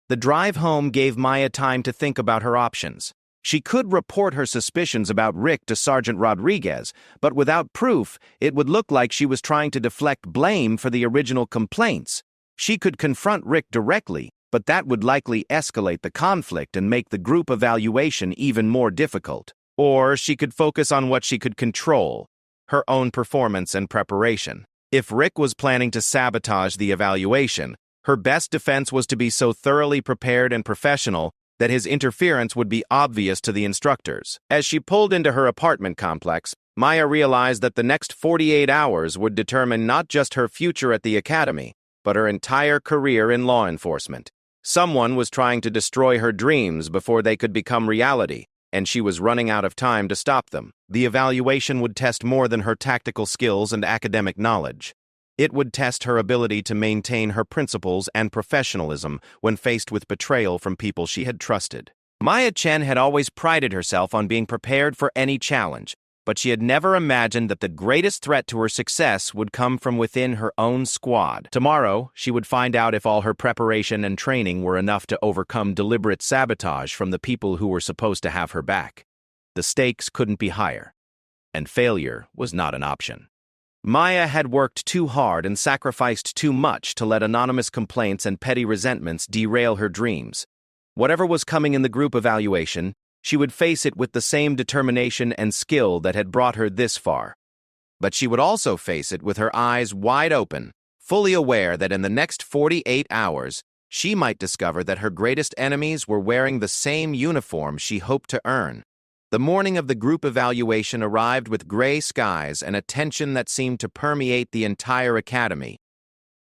The drive home gave Maya time to think about her options. She could report her suspicions about Rick to Sergeant Rodriguez, but without proof, it would look like she was trying to deflect blame for the original complaints. She could confront Rick directly, but that would likely escalate the conflict and make the group evaluation even more difficult. Or she could focus on what she could control, her own performance and preparation. If Rick was planning to sabotage the evaluation, her best defense was to be so thoroughly prepared and professional that his interference would be obvious to the instructors. As she pulled into her apartment complex, Maya realized that the next 48 hours would determine not just her future at the academy, but her entire career in law enforcement. Someone was trying to destroy her dreams before they could become reality, and she was running out of time to stop them. The evaluation would test more than her tactical skills and academic knowledge. It would test her ability to maintain her principles and professionalism when faced with betrayal from people she had trusted. Maya Chen had always prided herself on being prepared for any challenge, but she had never imagined that the greatest threat to her success would come from within her own squad. Tomorrow, she would find out if all her preparation and training were enough to overcome deliberate sabotage from the people who were supposed to have her back. The stakes couldn't be higher, and failure was not an option. Maya had worked too hard and sacrificed too much to let anonymous complaints and petty resentments derail her dreams. Whatever was coming in the group evaluation, she would face it with the same determination and skill that had brought her this far. But she would also face it with her eyes wide open, fully aware that in the next 48 hours, she might discover that her greatest enemies were wearing the same uniform she hoped to earn. The morning of the group evaluation arrived with gray skies and a tension that seemed to permeate the entire academy.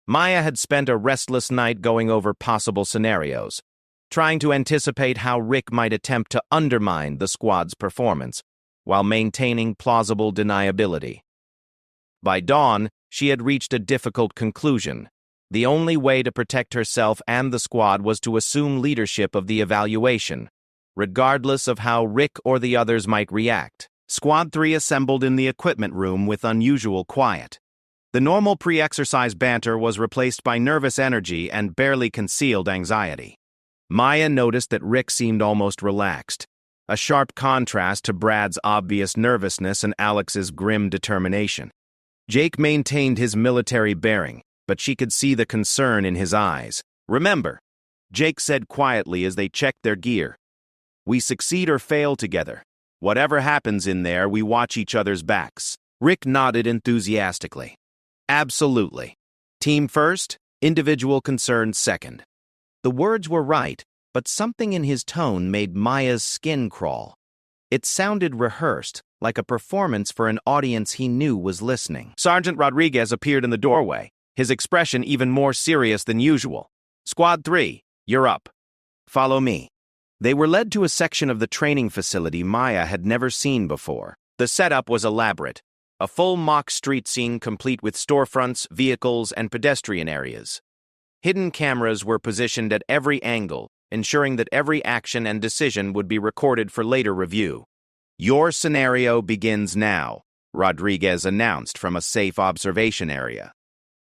Maya had spent a restless night going over possible scenarios, trying to anticipate how Rick might attempt to undermine the squad's performance, while maintaining plausible deniability. By dawn, she had reached a difficult conclusion. The only way to protect herself and the squad was to assume leadership of the evaluation, regardless of how Rick or the others might react. Squad 3 assembled in the equipment room with unusual quiet. The normal pre-exercise banter was replaced by nervous energy and barely concealed anxiety. Maya noticed that Rick seemed almost relaxed, a sharp contrast to Brad's obvious nervousness and Alex's grim determination. Jake maintained his military bearing, but she could see the concern in his eyes. "Remember," Jake said quietly as they checked their gear, "we succeed or fail together. Whatever happens in there, we watch each other's backs." Rick nodded enthusiastically. "Absolutely. Team first, individual concern second." The words were right, but something in his tone made Maya's skin crawl. It sounded rehearsed, like a performance for an audience he knew was listening. Sergeant Rodriguez appeared in the doorway, his expression even more serious than usual. "Squad 3, you're up. Follow me." They were led to a section of the training facility Maya had never seen before. The setup was elaborate. A full mock street scene complete with storefronts, vehicles, and pedestrian areas. Hidden cameras were positioned at every angle, ensuring that every action and decision would be recorded for later review. "Your scenario begins now," Rodriguez announced from a safe observation area.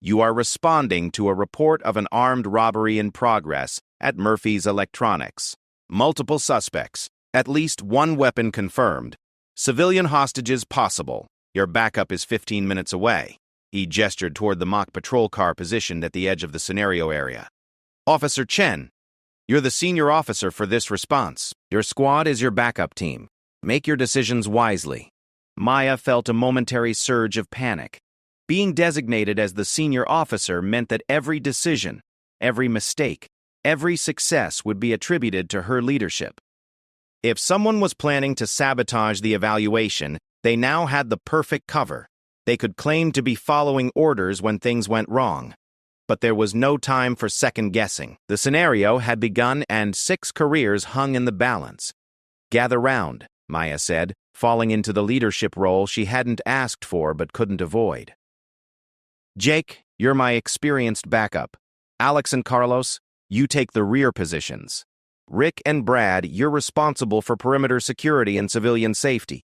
"You are responding to a report of an armed robbery in progress at Murphy's Electronics. Multiple suspects, at least one weapon confirmed. Civilian hostages possible. Your backup is 15 minutes away." He gestured toward the mock patrol car positioned at the edge of the scenario area. "Officer Chen, you're the senior officer for this response. Your squad is your backup team. Make your decisions wisely." Maya felt a momentary surge of panic. Being designated as the senior officer meant that every decision, every mistake, every success would be attributed to her leadership. If someone was planning to sabotage the evaluation, they now had the perfect cover. They could claim to be following orders when things went wrong. But there was no time for second-guessing. The scenario had begun and 6 careers hung in the balance. "Gather round," Maya said, falling into the leadership role she hadn't asked for but couldn't avoid. "Jake, you're my experienced backup. Alex and Carlos, you take the rear positions. Rick and Brad, you're responsible for perimeter security and civilian safety."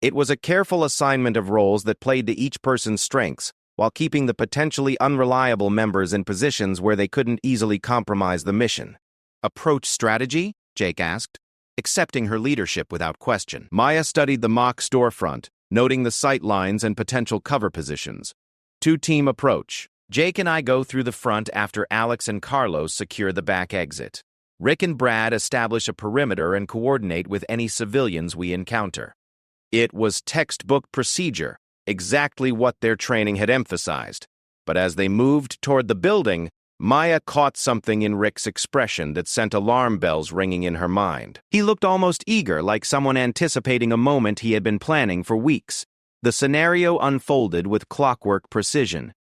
It was a careful assignment of roles that played to each person's strengths, while keeping the potentially unreliable members in positions where they couldn't easily compromise the mission. "Approach strategy?" Jake asked, accepting her leadership without question. Maya studied the mock storefront, noting the sight lines and potential cover positions. "Two-team approach. Jake and I go through the front after Alex and Carlos secure the back exit. Rick and Brad establish a perimeter and coordinate with any civilians we encounter." It was textbook procedure, exactly what their training had emphasized. But as they moved toward the building, Maya caught something in Rick's expression that sent alarm bells ringing in her mind. He looked almost eager, like someone anticipating a moment he had been planning for weeks. The scenario unfolded with clockwork precision.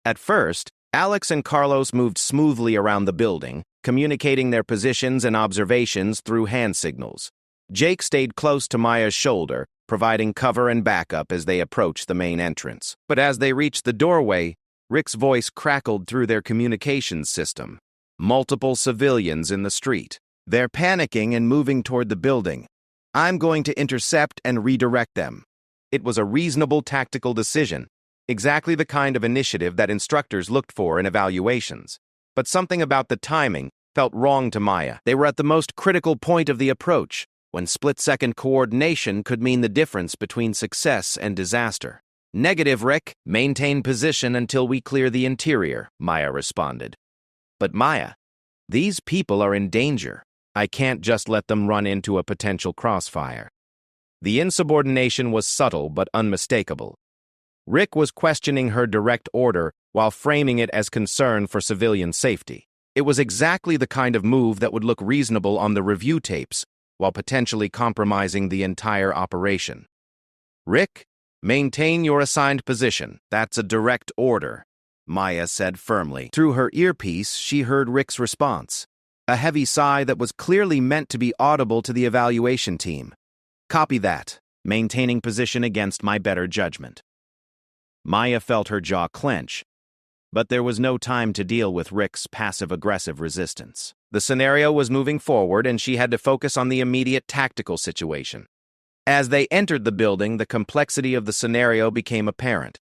At first, Alex and Carlos moved smoothly around the building, communicating their positions and observations through hand signals. Jake stayed close to Maya's shoulder, providing cover and backup as they approached the main entrance. But as they reached the doorway, Rick's voice crackled through their communications system. "Multiple civilians in the street. They're panicking and moving toward the building. I'm going to intercept and redirect them." It was a reasonable tactical decision, exactly the kind of initiative that instructors looked for in evaluations. But something about the timing felt wrong to Maya. They were at the most critical point of the approach, when split-second coordination could mean the difference between success and disaster. "Negative, Rick. Maintain position until we clear the interior," Maya responded. "But Maya, these people are in danger. I can't just let them run into a potential crossfire." The insubordination was subtle but unmistakable. Rick was questioning her direct order while framing it as concern for civilian safety. It was exactly the kind of move that would look reasonable on the review tapes, while potentially compromising the entire operation. "Rick, maintain your assigned position. That's a direct order," Maya said firmly. Through her earpiece, she heard Rick's response, a heavy sigh that was clearly meant to be audible to the evaluation team. "Copy that. Maintaining position against my better judgment." Maya felt her jaw clench, but there was no time to deal with Rick's passive-aggressive resistance. The scenario was moving forward, and she had to focus on the immediate tactical situation. As they entered the building, the complexity of the scenario became apparent.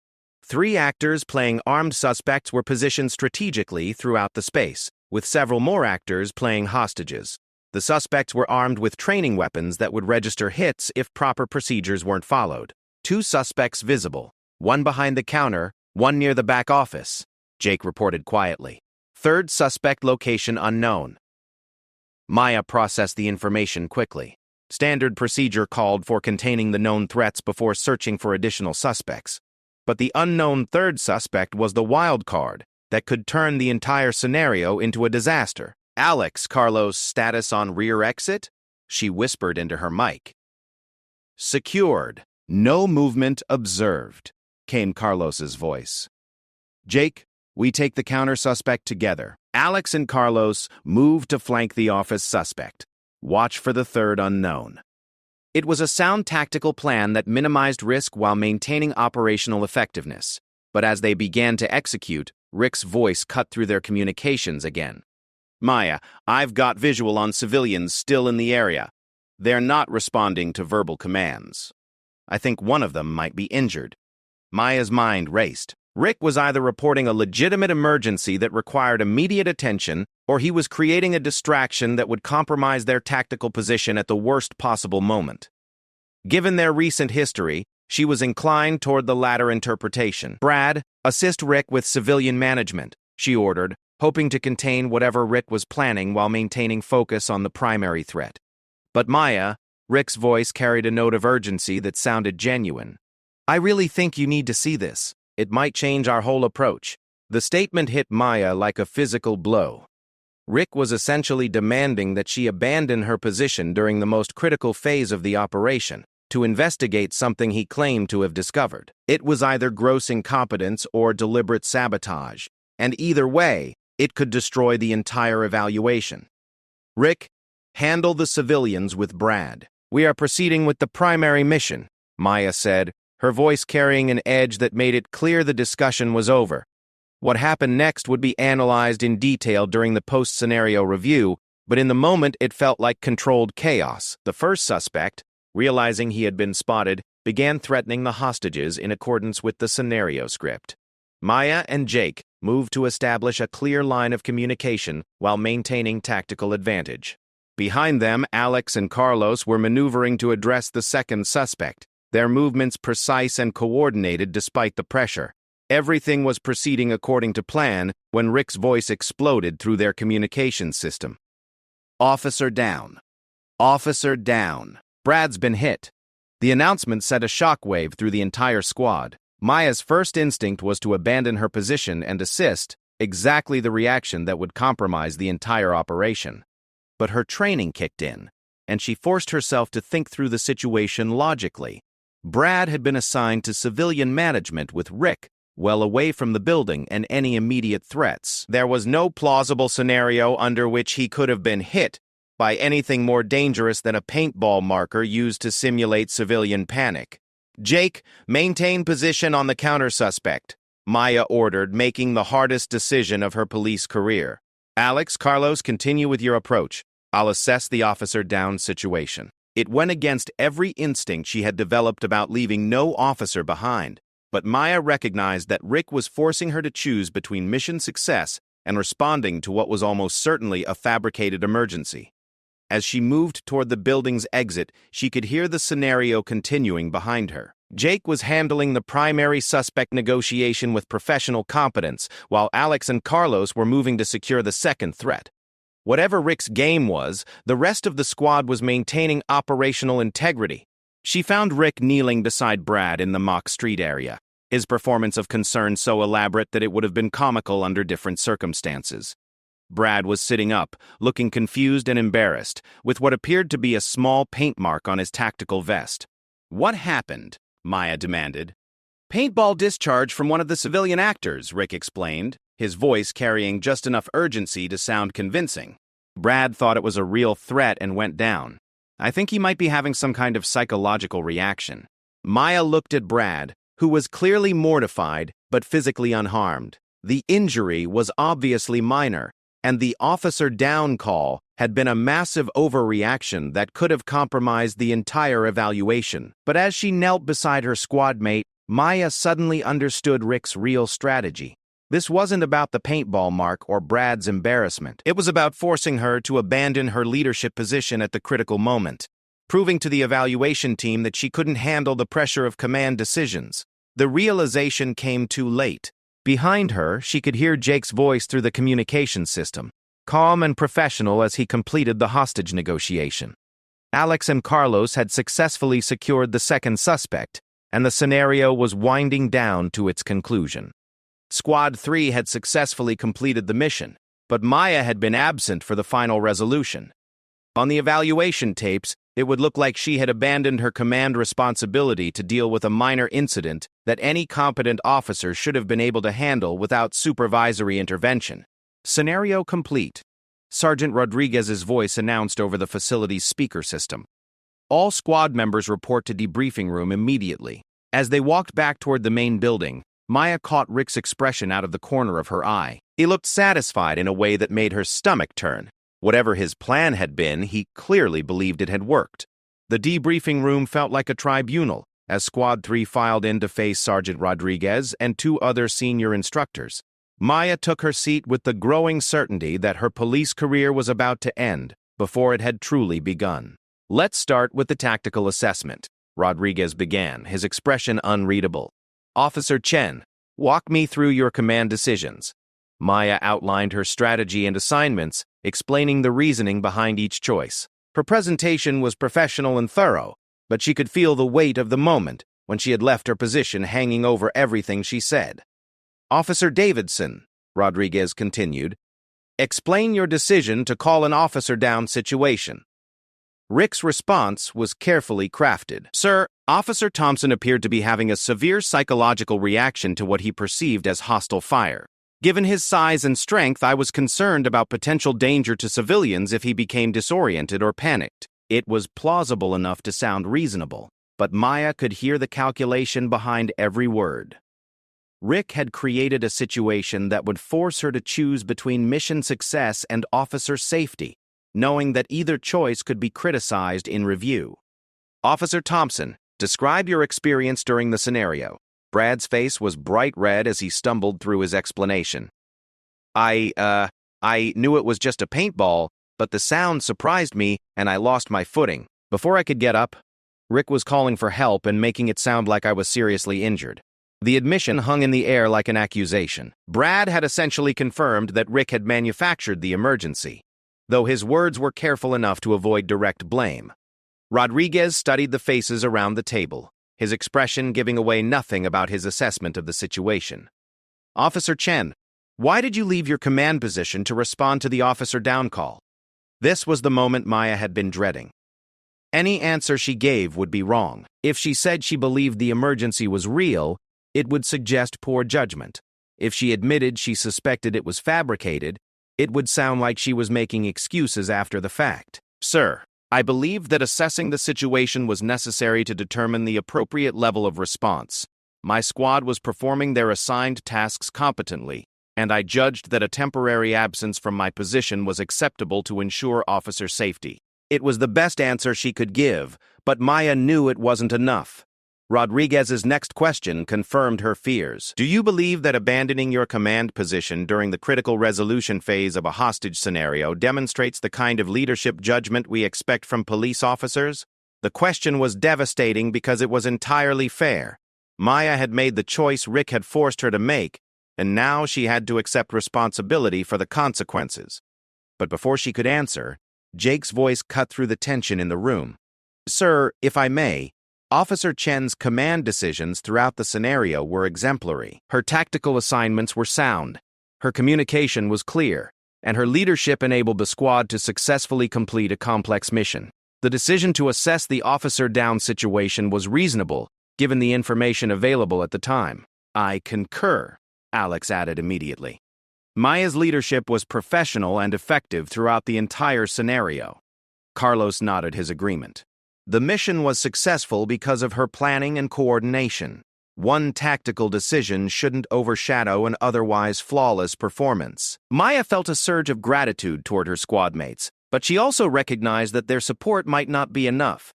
3 actors playing armed suspects were positioned strategically throughout the space, with several more actors playing hostages. The suspects were armed with training weapons that would register hits if proper procedures weren't followed. 2 suspects visible, one behind the counter, one near the back office, Jake reported quietly. 3rd suspect location unknown. Maya processed the information quickly. Standard procedure called for containing the known threats before searching for additional suspects. But the unknown 3rd suspect was the wild card that could turn the entire scenario into a disaster. "Alex, Carlos' status on rear exit?" she whispered into her mic. "Secured. No movement observed," came Carlos's voice. "Jake, we take the counter suspect together. Alex and Carlos move to flank the office suspect. Watch for the 3rd unknown." It was a sound tactical plan that minimized risk while maintaining operational effectiveness. But as they began to execute, Rick's voice cut through their communications again. Maya, I've got visual on civilians still in the area. They're not responding to verbal commands. I think one of them might be injured. Maya's mind raced. Rick was either reporting a legitimate emergency that required immediate attention, or he was creating a distraction that would compromise their tactical position at the worst possible moment. Given their recent history, she was inclined toward the latter interpretation. Brad, assist Rick with civilian management, she ordered, hoping to contain whatever Rick was planning while maintaining focus on the primary threat. But Maya, Rick's voice carried a note of urgency that sounded genuine. I really think you need to see this. It might change our whole approach. The statement hit Maya like a physical blow. Rick was essentially demanding that she abandon her position during the most critical phase of the operation, to investigate something he claimed to have discovered. It was either gross incompetence or deliberate sabotage, and either way, it could destroy the entire evaluation. Rick, handle the civilians with Brad. We are proceeding with the primary mission, Maya said, her voice carrying an edge that made it clear the discussion was over. What happened next would be analyzed in detail during the post-scenario review, but in the moment it felt like controlled chaos. The first suspect, realizing he had been spotted, began threatening the hostages in accordance with the scenario script. Maya and Jake moved to establish a clear line of communication while maintaining tactical advantage. Behind them, Alex and Carlos were maneuvering to address the second suspect, their movements precise and coordinated despite the pressure. Everything was proceeding according to plan when Rick's voice exploded through their communications system. Officer down. Officer down. Brad's been hit. The announcement sent a shockwave through the entire squad. Maya's first instinct was to abandon her position and assist, exactly the reaction that would compromise the entire operation. But her training kicked in, and she forced herself to think through the situation logically. Brad had been assigned to civilian management with Rick, well away from the building and any immediate threats. There was no plausible scenario under which he could have been hit by anything more dangerous than a paintball marker used to simulate civilian panic. Jake, maintain position on the counter-suspect, Maya ordered, making the hardest decision of her police career. Alex, Carlos, continue with your approach. I'll assess the officer down situation. It went against every instinct she had developed about leaving no officer behind, but Maya recognized that Rick was forcing her to choose between mission success and responding to what was almost certainly a fabricated emergency. As she moved toward the building's exit, she could hear the scenario continuing behind her. Jake was handling the primary suspect negotiation with professional competence, while Alex and Carlos were moving to secure the second threat. Whatever Rick's game was, the rest of the squad was maintaining operational integrity. She found Rick kneeling beside Brad in the mock street area, his performance of concern so elaborate that it would have been comical under different circumstances. Brad was sitting up, looking confused and embarrassed, with what appeared to be a small paint mark on his tactical vest. What happened? Maya demanded. Paintball discharge from one of the civilian actors, Rick explained, his voice carrying just enough urgency to sound convincing. Brad thought it was a real threat and went down. I think he might be having some kind of psychological reaction. Maya looked at Brad, who was clearly mortified but physically unharmed. The injury was obviously minor, and the officer down call had been a massive overreaction that could have compromised the entire evaluation. But as she knelt beside her squad mate, Maya suddenly understood Rick's real strategy. This wasn't about the paintball mark or Brad's embarrassment. It was about forcing her to abandon her leadership position at the critical moment, proving to the evaluation team that she couldn't handle the pressure of command decisions. The realization came too late. Behind her, she could hear Jake's voice through the communication system, calm and professional as he completed the hostage negotiation. Alex and Carlos had successfully secured the second suspect, and the scenario was winding down to its conclusion. Squad 3 had successfully completed the mission, but Maya had been absent for the final resolution. On the evaluation tapes, it would look like she had abandoned her command responsibility to deal with a minor incident that any competent officer should have been able to handle without supervisory intervention. Scenario complete, Sergeant Rodriguez's voice announced over the facility's speaker system. All squad members report to debriefing room immediately. As they walked back toward the main building, Maya caught Rick's expression out of the corner of her eye. He looked satisfied in a way that made her stomach turn. Whatever his plan had been, he clearly believed it had worked. The debriefing room felt like a tribunal, as Squad 3 filed in to face Sergeant Rodriguez and 2 other senior instructors. Maya took her seat with the growing certainty that her police career was about to end before it had truly begun. "Let's start with the tactical assessment," Rodriguez began, his expression unreadable. "Officer Chen, walk me through your command decisions." Maya outlined her strategy and assignments, explaining the reasoning behind each choice. Her presentation was professional and thorough, but she could feel the weight of the moment when she had left her position hanging over everything she said. "Officer Davidson," Rodriguez continued, "explain your decision to call an officer down situation." Rick's response was carefully crafted. "Sir, Officer Thompson appeared to be having a severe psychological reaction to what he perceived as hostile fire. Given his size and strength, I was concerned about potential danger to civilians if he became disoriented or panicked." It was plausible enough to sound reasonable, but Maya could hear the calculation behind every word. Rick had created a situation that would force her to choose between mission success and officer safety, knowing that either choice could be criticized in review. "Officer Thompson, describe your experience during the scenario." Brad's face was bright red as he stumbled through his explanation. I knew it was just a paintball, but the sound surprised me and I lost my footing. Before I could get up, Rick was calling for help and making it sound like I was seriously injured. The admission hung in the air like an accusation. Brad had essentially confirmed that Rick had manufactured the emergency, though his words were careful enough to avoid direct blame. Rodriguez studied the faces around the table, his expression giving away nothing about his assessment of the situation. "Officer Chen, why did you leave your command position to respond to the officer down call?" This was the moment Maya had been dreading. Any answer she gave would be wrong. If she said she believed the emergency was real, it would suggest poor judgment. If she admitted she suspected it was fabricated, it would sound like she was making excuses after the fact. "Sir, I believe that assessing the situation was necessary to determine the appropriate level of response. My squad was performing their assigned tasks competently, and I judged that a temporary absence from my position was acceptable to ensure officer safety." It was the best answer she could give, but Maya knew it wasn't enough. Rodriguez's next question confirmed her fears. "Do you believe that abandoning your command position during the critical resolution phase of a hostage scenario demonstrates the kind of leadership judgment we expect from police officers?" The question was devastating because it was entirely fair. Maya had made the choice Rick had forced her to make, and now she had to accept responsibility for the consequences. But before she could answer, Jake's voice cut through the tension in the room. "Sir, if I may, Officer Chen's command decisions throughout the scenario were exemplary. Her tactical assignments were sound, her communication was clear, and her leadership enabled the squad to successfully complete a complex mission. The decision to assess the officer down situation was reasonable, given the information available at the time." "I concur," Alex added immediately. Maya's leadership was professional and effective throughout the entire scenario. Carlos nodded his agreement. The mission was successful because of her planning and coordination. One tactical decision shouldn't overshadow an otherwise flawless performance. Maya felt a surge of gratitude toward her squadmates, but she also recognized that their support might not be enough.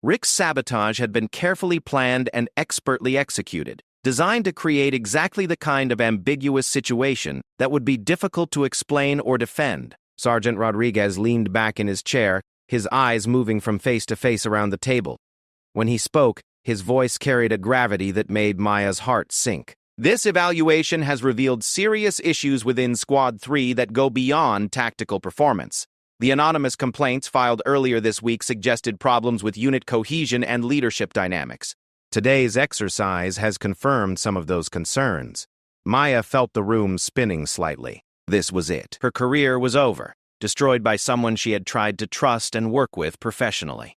Rick's sabotage had been carefully planned and expertly executed, designed to create exactly the kind of ambiguous situation that would be difficult to explain or defend. Sergeant Rodriguez leaned back in his chair, his eyes moving from face to face around the table. When he spoke, his voice carried a gravity that made Maya's heart sink. "This evaluation has revealed serious issues within Squad 3 that go beyond tactical performance. The anonymous complaints filed earlier this week suggested problems with unit cohesion and leadership dynamics. Today's exercise has confirmed some of those concerns." Maya felt the room spinning slightly. This was it. Her career was over, destroyed by someone she had tried to trust and work with professionally.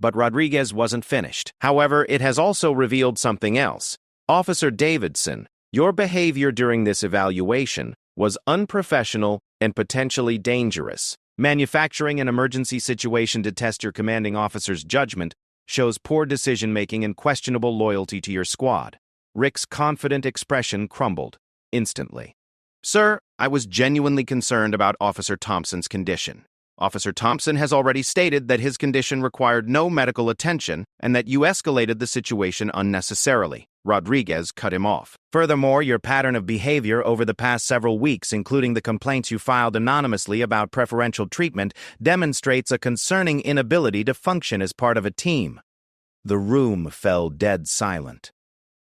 But Rodriguez wasn't finished. "However, it has also revealed something else. Officer Davidson, your behavior during this evaluation was unprofessional and potentially dangerous." Manufacturing an emergency situation to test your commanding officer's judgment shows poor decision-making and questionable loyalty to your squad. Rick's confident expression crumbled instantly. Sir, I was genuinely concerned about Officer Thompson's condition. Officer Thompson has already stated that his condition required no medical attention and that you escalated the situation unnecessarily. Rodriguez cut him off. Furthermore, your pattern of behavior over the past several weeks, including the complaints you filed anonymously about preferential treatment, demonstrates a concerning inability to function as part of a team. The room fell dead silent.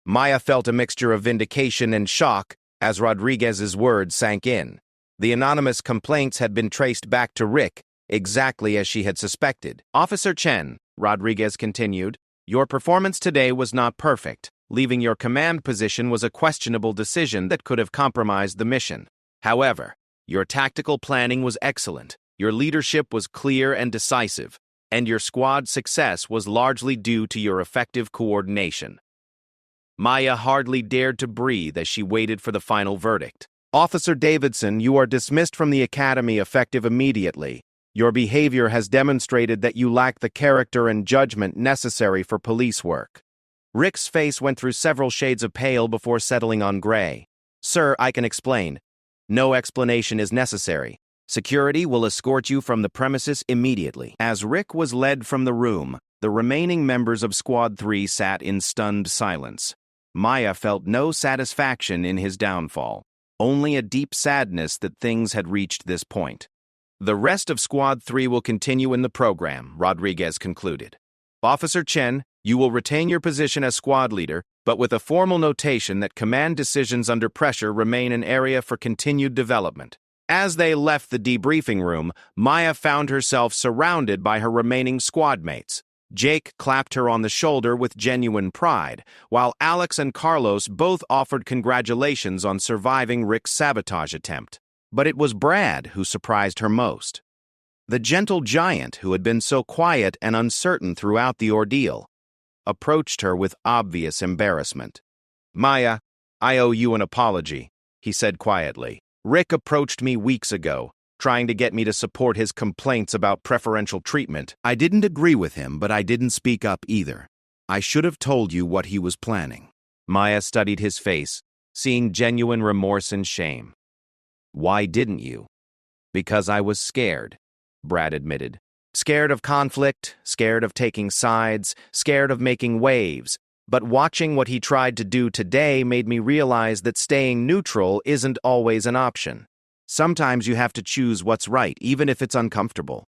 Maya felt a mixture of vindication and shock as Rodriguez's words sank in. The anonymous complaints had been traced back to Rick, exactly as she had suspected. Officer Chen, Rodriguez continued, your performance today was not perfect. Leaving your command position was a questionable decision that could have compromised the mission. However, your tactical planning was excellent, your leadership was clear and decisive, and your squad's success was largely due to your effective coordination. Maya hardly dared to breathe as she waited for the final verdict. Officer Davidson, you are dismissed from the academy effective immediately. Your behavior has demonstrated that you lack the character and judgment necessary for police work. Rick's face went through several shades of pale before settling on gray. Sir, I can explain. No explanation is necessary. Security will escort you from the premises immediately. As Rick was led from the room, the remaining members of Squad 3 sat in stunned silence. Maya felt no satisfaction in his downfall, only a deep sadness that things had reached this point. The rest of Squad 3 will continue in the program, Rodriguez concluded. Officer Chen, you will retain your position as squad leader, but with a formal notation that command decisions under pressure remain an area for continued development. As they left the debriefing room, Maya found herself surrounded by her remaining squad mates. Jake clapped her on the shoulder with genuine pride, while Alex and Carlos both offered congratulations on surviving Rick's sabotage attempt. But it was Brad who surprised her most. The gentle giant, who had been so quiet and uncertain throughout the ordeal, approached her with obvious embarrassment. Maya, I owe you an apology, he said quietly. Rick approached me weeks ago, trying to get me to support his complaints about preferential treatment. I didn't agree with him, but I didn't speak up either. I should have told you what he was planning. Maya studied his face, seeing genuine remorse and shame. Why didn't you? Because I was scared, Brad admitted. Scared of conflict, scared of taking sides, scared of making waves. But watching what he tried to do today made me realize that staying neutral isn't always an option. Sometimes you have to choose what's right, even if it's uncomfortable.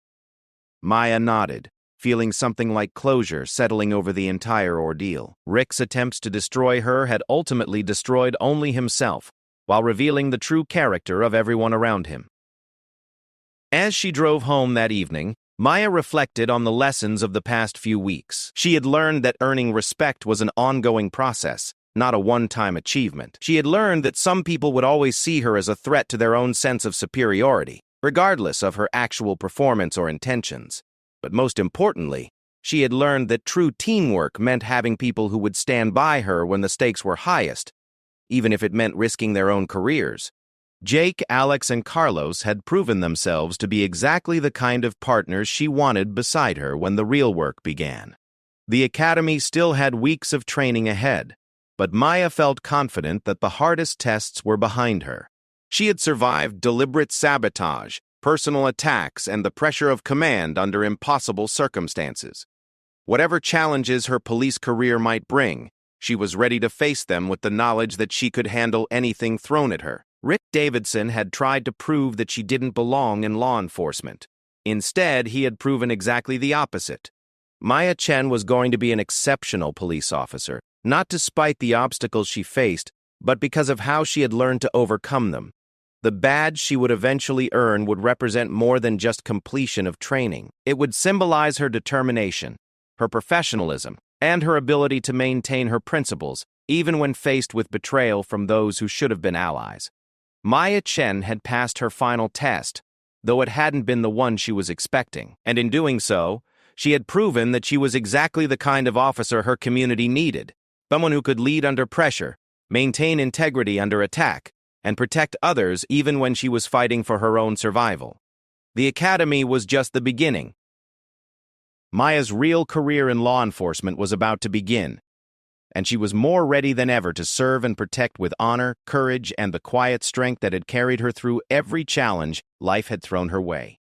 Maya nodded, feeling something like closure settling over the entire ordeal. Rick's attempts to destroy her had ultimately destroyed only himself, while revealing the true character of everyone around him. As she drove home that evening, Maya reflected on the lessons of the past few weeks. She had learned that earning respect was an ongoing process, not a one-time achievement. She had learned that some people would always see her as a threat to their own sense of superiority, regardless of her actual performance or intentions. But most importantly, she had learned that true teamwork meant having people who would stand by her when the stakes were highest, even if it meant risking their own careers. Jake, Alex, and Carlos had proven themselves to be exactly the kind of partners she wanted beside her when the real work began. The academy still had weeks of training ahead, but Maya felt confident that the hardest tests were behind her. She had survived deliberate sabotage, personal attacks, and the pressure of command under impossible circumstances. Whatever challenges her police career might bring, she was ready to face them with the knowledge that she could handle anything thrown at her. Rick Davidson had tried to prove that she didn't belong in law enforcement. Instead, he had proven exactly the opposite. Maya Chen was going to be an exceptional police officer, not despite the obstacles she faced, but because of how she had learned to overcome them. The badge she would eventually earn would represent more than just completion of training. It would symbolize her determination, her professionalism, and her ability to maintain her principles, even when faced with betrayal from those who should have been allies. Maya Chen had passed her final test, though it hadn't been the one she was expecting, and in doing so, she had proven that she was exactly the kind of officer her community needed, someone who could lead under pressure, maintain integrity under attack, and protect others even when she was fighting for her own survival. The academy was just the beginning. Maya's real career in law enforcement was about to begin, and she was more ready than ever to serve and protect with honor, courage, and the quiet strength that had carried her through every challenge life had thrown her way.